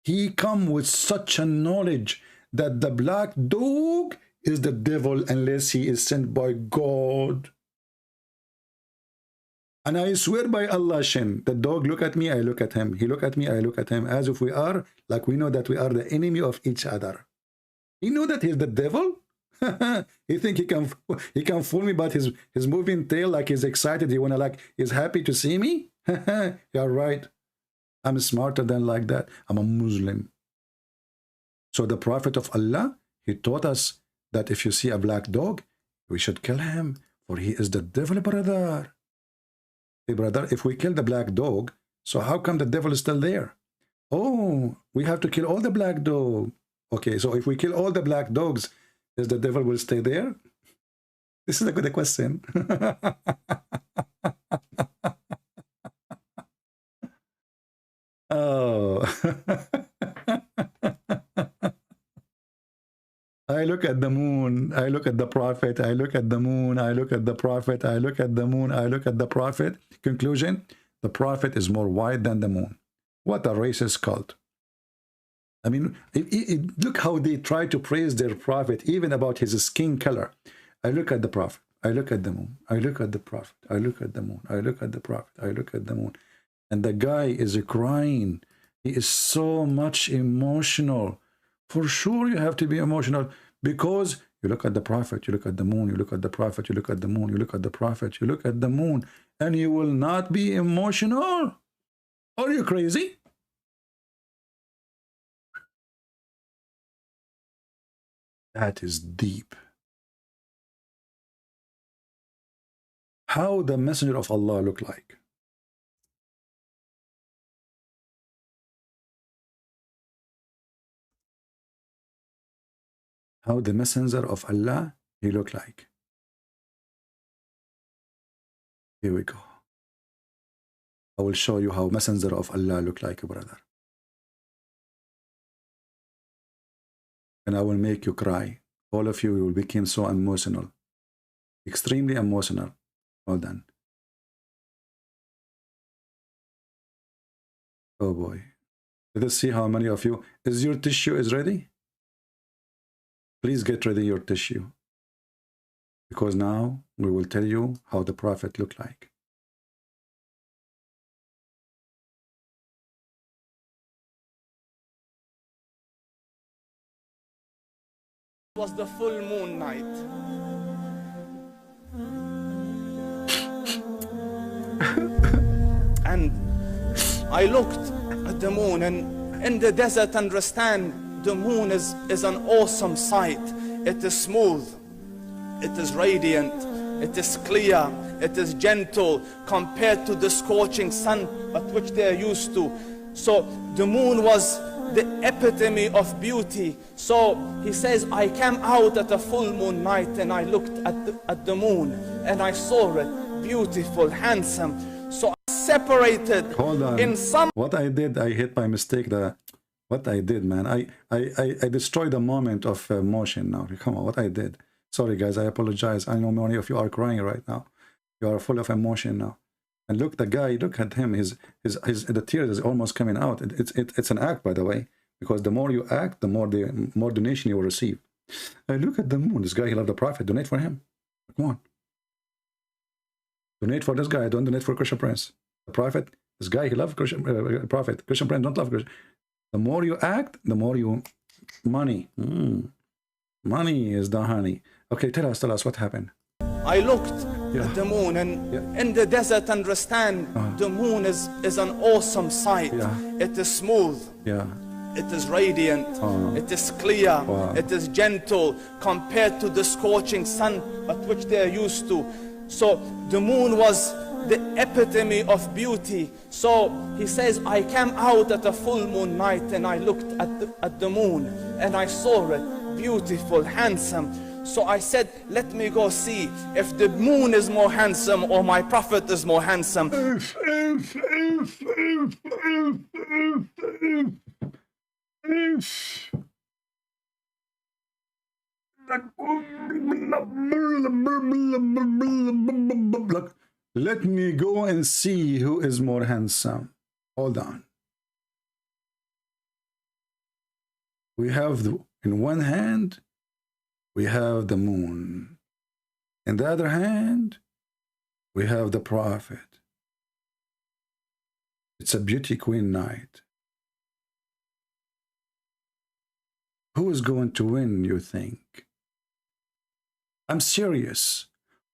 he come with such a knowledge that the black dog is the devil unless he is sent by God. And I swear by Allah, Shin, the dog look at me, I look at him. He look at me, I look at him. As if we are, like we know that we are the enemy of each other. He know that he's the devil? He think he can fool me about his moving tail, like he's excited, he's happy to see me? You're right. I'm smarter than like that. I'm a Muslim. So the Prophet of Allah, he taught us that if you see a black dog, we should kill him, for he is the devil, brother. Hey, brother, if we kill the black dog, so how come the devil is still there? Oh, we have to kill all the black dogs. Okay, so if we kill all the black dogs, is the devil will stay there? This is a good question. Oh. I look at the moon, I look at the prophet, I look at the moon, I look at the prophet, I look at the moon, I look at the prophet. Conclusion, the prophet is more white than the moon. What a racist cult. I mean, look how they try to praise their prophet, even about his skin color. I look at the prophet, I look at the moon, I look at the prophet, I look at the moon, I look at the prophet, I look at the moon. And the guy is crying. He is so much emotional. For sure you have to be emotional, because you look at the prophet, you look at the moon, you look at the prophet, you look at the moon, you look at the prophet, you look at the moon, and you will not be emotional. Are you crazy? That is deep. How the messenger of Allah look like? How the messenger of Allah, he look like? Here we go. I will show you how messenger of Allah look like, brother. And I will make you cry. All of you will become so emotional. Extremely emotional. Hold on. Oh boy. Let us see how many of you. Is your tissue is ready? Please get ready your tissue. Because now we will tell you how the prophet looked like. It was the full moon night. And I looked at the moon, and in the desert, understand, the moon is an awesome sight. It is smooth, it is radiant, it is clear, it is gentle compared to the scorching sun at which they are used to. So the moon was the epitome of beauty. So he says, I came out at a full moon night and I looked at the moon and I saw it. beautiful, handsome. So I separated. Hold on. In some. What I did, I hit by mistake what I did, man. I destroyed the moment of motion now. Come on, what I did. Sorry, guys, I apologize. I know many of you are crying right now. You are full of emotion now. And look, the guy, look at him. The tears is almost coming out. It's an act, by the way, because the more you act, the more donation you will receive. Look at the moon. This guy, he loved the prophet. Donate for him. Come on. Donate for this guy. Don't donate for Christian Prince. The prophet, this guy, he loved Christian prophet. Christian Prince don't love Christian. The more you act, the more you money. Money is the honey. Okay, tell us what happened. I looked at the moon, and in the desert, understand, the moon is an awesome sight. It is smooth. It is radiant. It is clear. It is gentle compared to the scorching sun at which they are used to. So the moon was the epitome of beauty. So he says, I came out at a full moon night and I looked at the moon and I saw it beautiful, handsome. So I said, let me go see if the moon is more handsome or my prophet is more handsome. Let me go and see who is more handsome. Hold on. We have, in one hand, we have the moon. In the other hand, we have the prophet. It's a beauty queen night. Who is going to win, you think? I'm serious.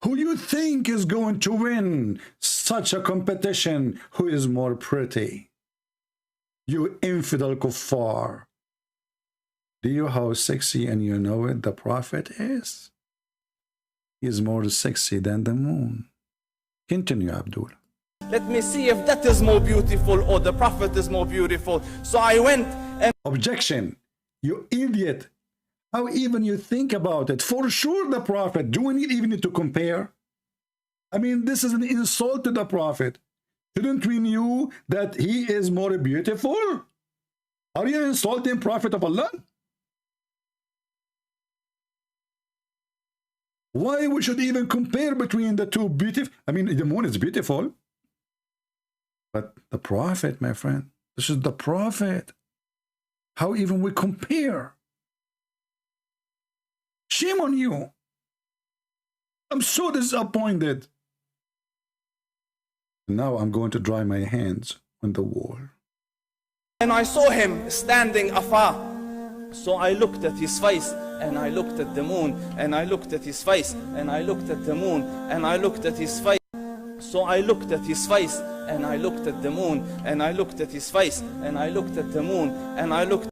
Who you think is going to win such a competition? Who is more pretty? You infidel kuffar. Do you know how sexy, and you know it, the prophet is? He is more sexy than the moon. Continue, Abdul. Let me see if that is more beautiful or the prophet is more beautiful. So I went and... Objection. You idiot. How even you think about it? For sure the prophet. Do we even need to compare? I mean, this is an insult to the prophet. Shouldn't we know that he is more beautiful? Are you insulting Prophet of Allah? Why we should even compare between the two beautiful? I mean, the moon is beautiful. But the prophet, my friend, this is the prophet. How even we compare? Shame on you. I'm so disappointed. Now I'm going to dry my hands on the wall. And I saw him standing afar. So I looked at his face, and I looked at the moon, and I looked at his face, and I looked at the moon, and I looked at his face. So I looked at his face, and I looked at the moon, and I looked at his face, and I looked at the moon, and I looked.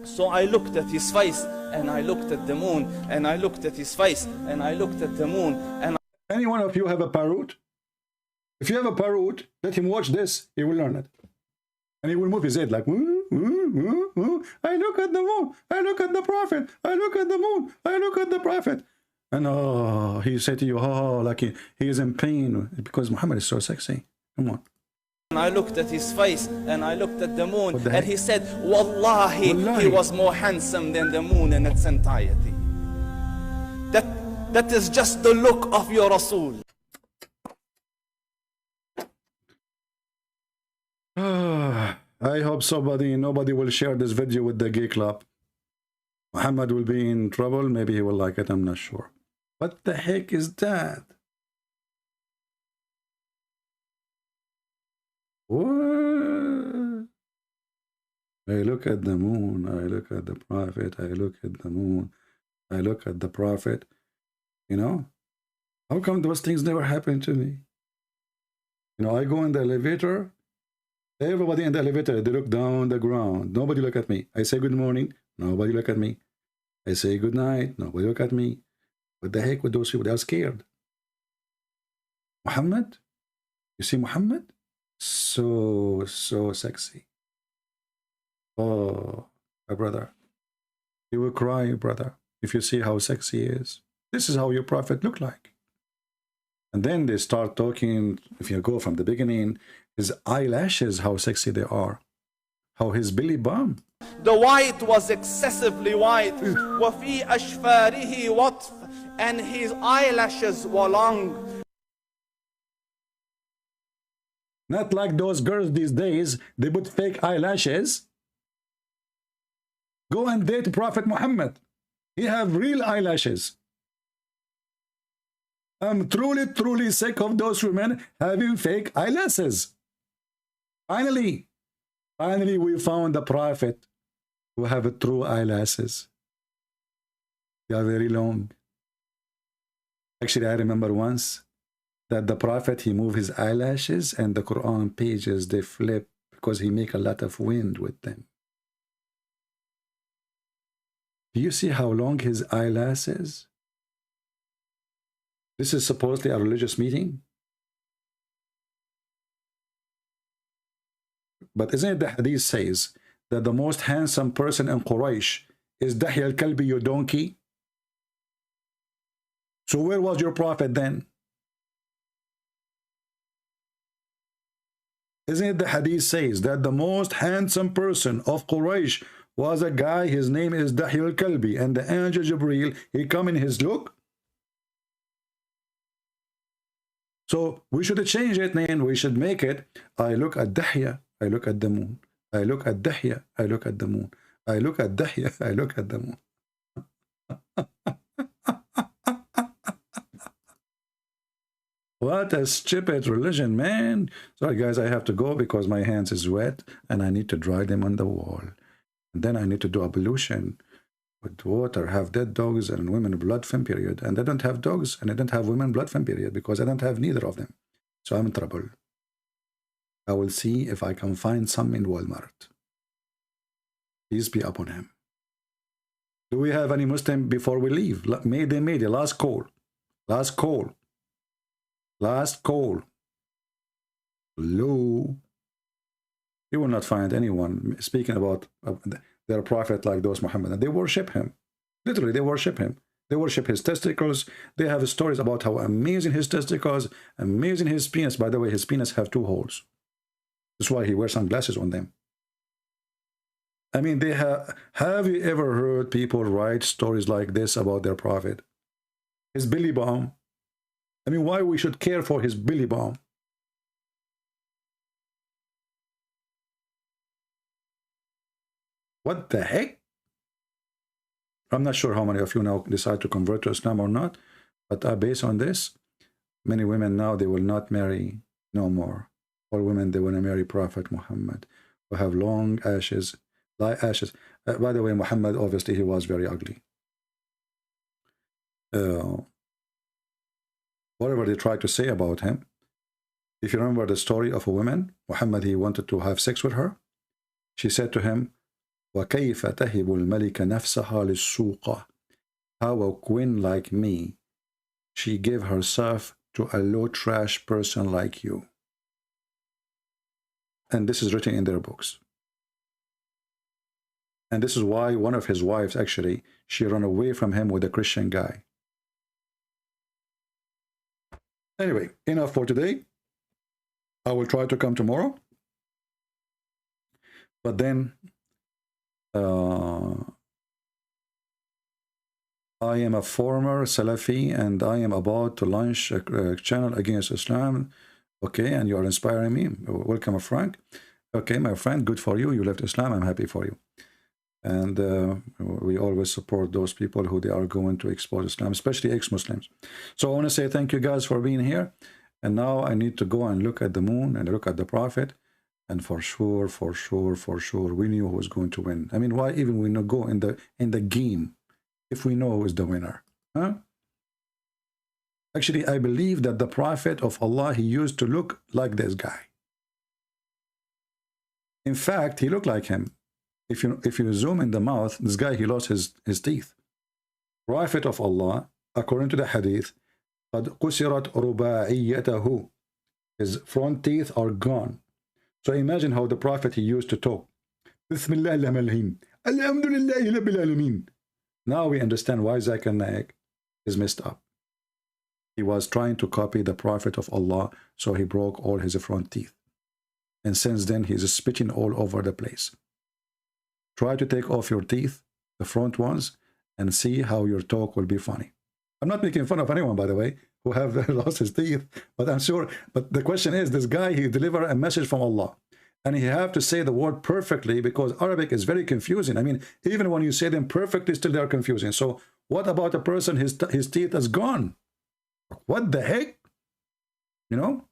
So I looked at his face, and I looked at the moon, and I looked at his face, and I looked at the moon, and... Any one of you have a parrot? If you have a parrot, let him watch this, he will learn it. And he will move his head like, I look at the moon, I look at the prophet, I look at the moon, I look at the prophet. And he said to you, like he is in pain because Muhammad is so sexy. Come on. And I looked at his face, and I looked at the moon, and he said, Wallahi, he was more handsome than the moon in its entirety. That is just the look of your Rasul. I hope nobody will share this video with the gay club. Muhammad will be in trouble. Maybe he will like it. I'm not sure. What the heck is that? What? I look at the moon. I look at the prophet. I look at the moon. I look at the prophet. You know? How come those things never happen to me? You know, I go in the elevator. Everybody in the elevator, they look down the ground. Nobody look at me. I say good morning. Nobody look at me. I say good night. Nobody look at me. What the heck with those people? They are scared. Muhammad? You see Muhammad? So sexy. Oh, my brother. You will cry, brother, if you see how sexy he is. This is how your prophet looked like. And then they start talking, if you go from the beginning, his eyelashes, how sexy they are. How his belly bump. The white was excessively white. وَفِي أَشْفَارِهِ وَطْفٌ, and his eyelashes were long. Not like those girls these days, they put fake eyelashes. Go and date Prophet Muhammad. He have real eyelashes. I'm truly, truly sick of those women having fake eyelashes. Finally, we found the Prophet who have true eyelashes. They are very long. Actually, I remember once that the Prophet, he moved his eyelashes and the Quran pages, they flip because he make a lot of wind with them. Do you see how long his eyelash is? This is supposedly a religious meeting. But isn't it the hadith says that the most handsome person in Quraysh is Dahi al-Kalbi, your donkey? So where was your prophet then? Isn't it the hadith says that the most handsome person of Quraysh was a guy, his name is Dahi al-Kalbi, and the angel Jibreel, he come in his look? So we should change it, and we should make it, I look at Dahya, I look at the moon. I look at Dahya, I look at the moon. I look at Dahya, I look at the moon. What a stupid religion, man. Sorry, guys, I have to go because my hands is wet and I need to dry them on the wall. And then I need to do ablution with water, have dead dogs and women blood film period. And I don't have dogs and I don't have women blood film period because I don't have neither of them. So I'm in trouble. I will see if I can find some in Walmart. Peace be upon him. Do we have any Muslim before we leave? Mayday, last call. Last call. Last call. Hello. You will not find anyone speaking about their prophet like those Muhammad. And they worship him. Literally, they worship him. They worship his testicles. They have stories about how amazing his testicles, amazing his penis. By the way, his penis have 2 holes. That's why he wears sunglasses on them. I mean, they have you ever heard people write stories like this about their prophet? His belly bump. I mean, why we should care for his belly bump? What the heck? I'm not sure how many of you now decide to convert to Islam or not, but based on this, many women now, they will not marry no more. All women, they want to marry Prophet Muhammad, who have long ashes, light ashes. By the way, Muhammad, obviously, he was very ugly. Whatever they try to say about him, if you remember the story of a woman, Muhammad, he wanted to have sex with her. She said to him, وَكَيْفَ تَهِبُ الْمَلِكَ نَفْسَهَا لِلسُّوقَ. How a queen like me, she gave herself to a low trash person like you. And this is written in their books. And this is why one of his wives, actually, she ran away from him with a Christian guy. Anyway, enough for today. I will try to come tomorrow. But then, I am a former Salafi and I am about to launch a channel against Islam. Okay, and you are inspiring me. Welcome, Frank. Okay, my friend, good for you. You left Islam. I'm happy for you. And we always support those people who they are going to expose Islam, especially ex-Muslims. So I want to say thank you guys for being here. And now I need to go and look at the moon and look at the prophet. And for sure, we knew who was going to win. I mean, why even we not go in the game if we know who is the winner? Huh? Actually, I believe that the prophet of Allah, he used to look like this guy. In fact, he looked like him. If you zoom in the mouth, this guy, he lost his teeth. Prophet of Allah, according to the hadith, قَدْ قُسِرَتْ رُبَاعِيَّتَهُ. His front teeth are gone. So imagine how the prophet, he used to talk. Bismillah al-Malhin. Alhamdulillahi Rabbil Alameen. Now we understand why Zakir Naik is messed up. He was trying to copy the Prophet of Allah, so he broke all his front teeth. And since then, he's spitting all over the place. Try to take off your teeth, the front ones, and see how your talk will be funny. I'm not making fun of anyone, by the way, who have lost his teeth, but I'm sure. But the question is, this guy, he delivered a message from Allah, and he have to say the word perfectly because Arabic is very confusing. I mean, even when you say them perfectly, still they're confusing. So what about a person, his teeth is gone? What the heck? You know?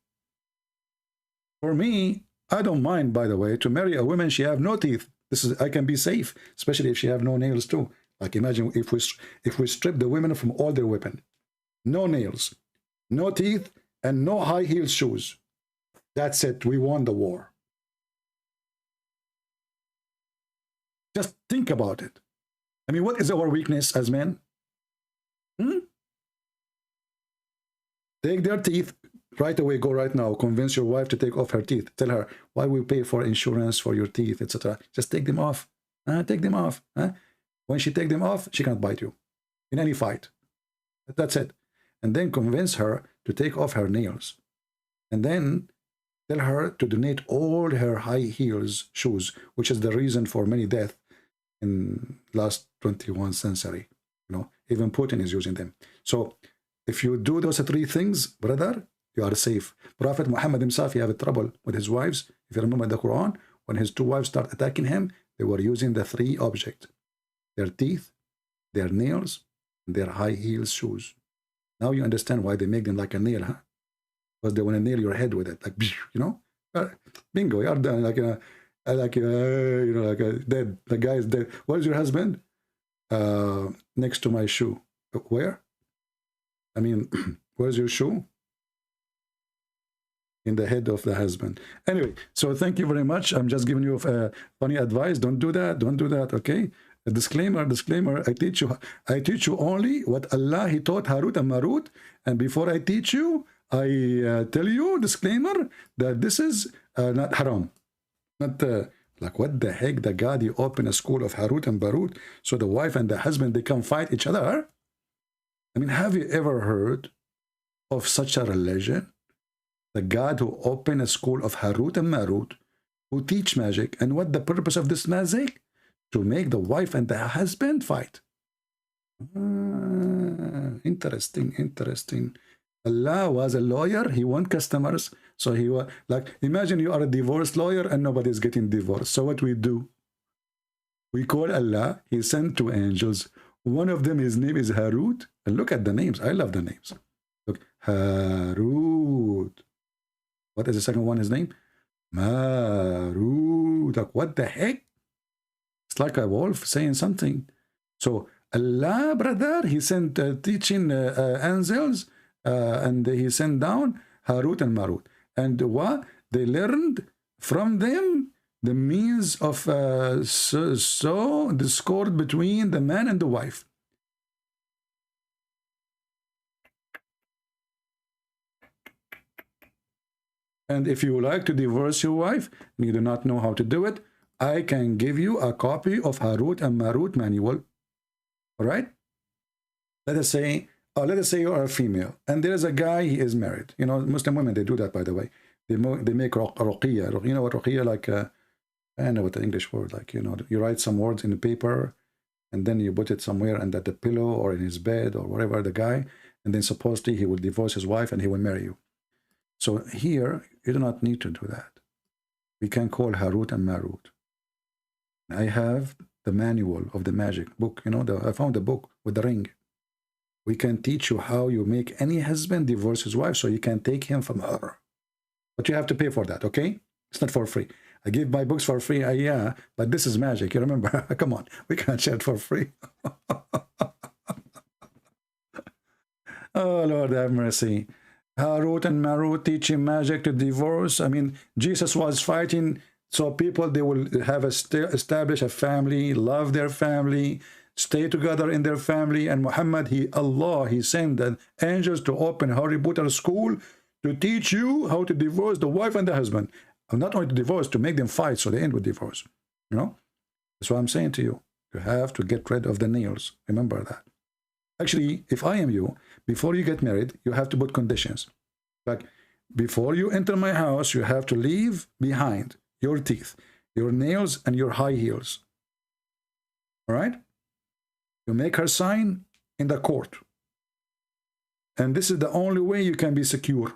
For me, I don't mind, by the way, to marry a woman, she have no teeth. This is, I can be safe, especially if she have no nails too. Like imagine if we strip the women from all their weapon. No nails, no teeth, and no high heel shoes. That's it. We won the war. Just think about it. I mean, what is our weakness as men? Take their teeth right away. Go right now. Convince your wife to take off her teeth. Tell her, why we pay for insurance for your teeth, etc. Just take them off. Take them off. When she take them off, she can't bite you in any fight. That's it. And then convince her to take off her nails. And then tell her to donate all her high heels shoes, which is the reason for many deaths in last 21st century. You know, even Putin is using them. So if you do those three things, brother, you are safe. Prophet Muhammad himself, he had trouble with his wives. If you remember the Quran, when his two wives start attacking him, they were using the three objects: their teeth, their nails, and their high heels shoes. Now you understand why they make them like a nail, huh? Because they want to nail your head with it, like, you know, bingo, you're done, like a, you know, like a dead. The guy is dead. Where's your husband? Next to my shoe. Where? I mean, where's your shoe? In the head of the husband. Anyway, so thank you very much. I'm just giving you funny advice. Don't do that. Don't do that. Okay. A disclaimer. I teach you only what Allah He taught Harut and Marut. And before I teach you, I tell you, disclaimer, that this is not haram. Not like what the heck, the God, He opened a school of Harut and Marut, so the wife and the husband, they can fight each other. I mean, have you ever heard of such a religion? The God who opened a school of Harut and Marut, who teach magic. And what the purpose of this magic? To make the wife and the husband fight. Interesting. Allah was a lawyer. He want customers. So he was like, imagine you are a divorce lawyer and nobody's getting divorced. So what we do? We call Allah. He sent two angels. One of them, his name is Harut. And look at the names. I love the names. Look, Harut. What is the second one, his name? Marut. Like, what the heck? It's like a wolf saying something. So Allah, brother, He sent teaching angels, and He sent down Harut and Marut. And what? They learned from them the means of so discord between the man and the wife. And if you like to divorce your wife and you do not know how to do it, I can give you a copy of Harut and Marut manual. All right? Let us say you are a female and there is a guy, he is married. You know, Muslim women, they do that, by the way. They make ruqiyya. You know what ruqiyya, like, I don't know what the English word, like, you know, you write some words in the paper and then you put it somewhere under the pillow or in his bed or whatever, the guy, and then supposedly he will divorce his wife and he will marry you. So here, you do not need to do that. We can call Harut and Marut. I have the manual of the magic book. You know, I found the book with the ring. We can teach you how you make any husband divorce his wife so you can take him from her. But you have to pay for that, okay? It's not for free. I give my books for free, yeah, but this is magic. You remember? Come on, we can't share it for free. Oh, Lord have mercy. Harut and Marut teaching magic to divorce. I mean, Jesus was fighting so people, they will have establish a family, love their family, stay together in their family. And Muhammad, Allah, He sent the angels to open Harry Potter school to teach you how to divorce the wife and the husband. And not only to divorce, to make them fight so they end with divorce. You know? That's what I'm saying to you. You have to get rid of the nails. Remember that. Actually, if I am you, before you get married, you have to put conditions. Like, before you enter my house, you have to leave behind your teeth, your nails, and your high heels. All right? You make her sign in the court. And this is the only way you can be secure.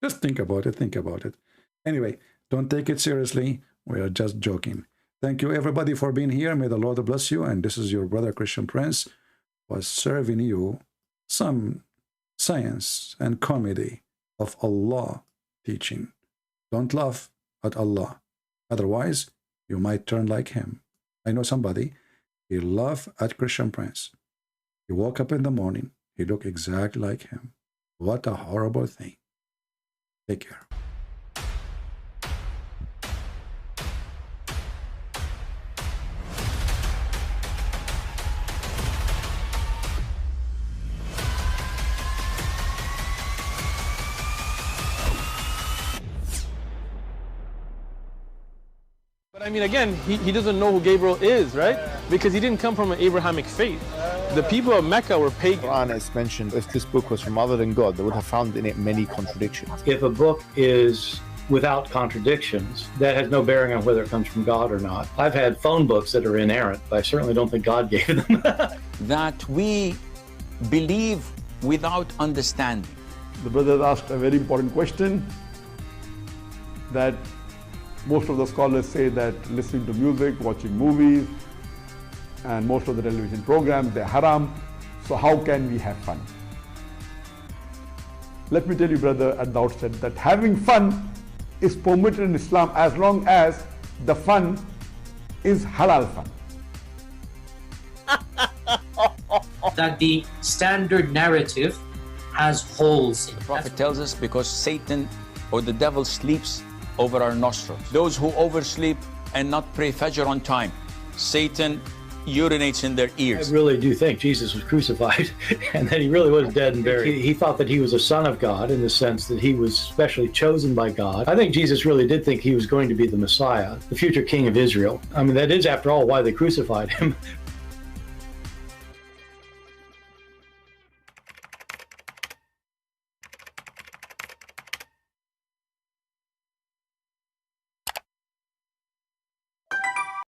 Just think about it, think about it. Anyway, don't take it seriously. We are just joking. Thank you, everybody, for being here. May the Lord bless you. And this is your brother, Christian Prince, was serving you some science and comedy of Allah teaching. Don't laugh at Allah. Otherwise, you might turn like him. I know somebody, he laughed at Christian Prince. He woke up in the morning, he looked exactly like him. What a horrible thing. Take care. But I mean, again, he doesn't know who Gabriel is, right? Because he didn't come from an Abrahamic faith. The people of Mecca were pagan. Quran is mentioned, if this book was from other than God, they would have found in it many contradictions. If a book is without contradictions, that has no bearing on whether it comes from God or not. I've had phone books that are inerrant, but I certainly don't think God gave them. That we believe without understanding. The brother asked a very important question, that most of the scholars say that listening to music, watching movies, and most of the television programs, they're haram. So how can we have fun? Let me tell you, brother, at the outset, that having fun is permitted in Islam as long as the fun is halal fun. That the standard narrative has holes in it. The prophet tells us because Satan or the devil sleeps over our nostrils. Those who oversleep and not pray Fajr on time, Satan urinates in their ears. I really do think Jesus was crucified and that he really was dead and buried. He thought that he was a son of God in the sense that he was specially chosen by God. I think Jesus really did think he was going to be the Messiah, the future king of Israel. I mean, that is, after all, why they crucified him.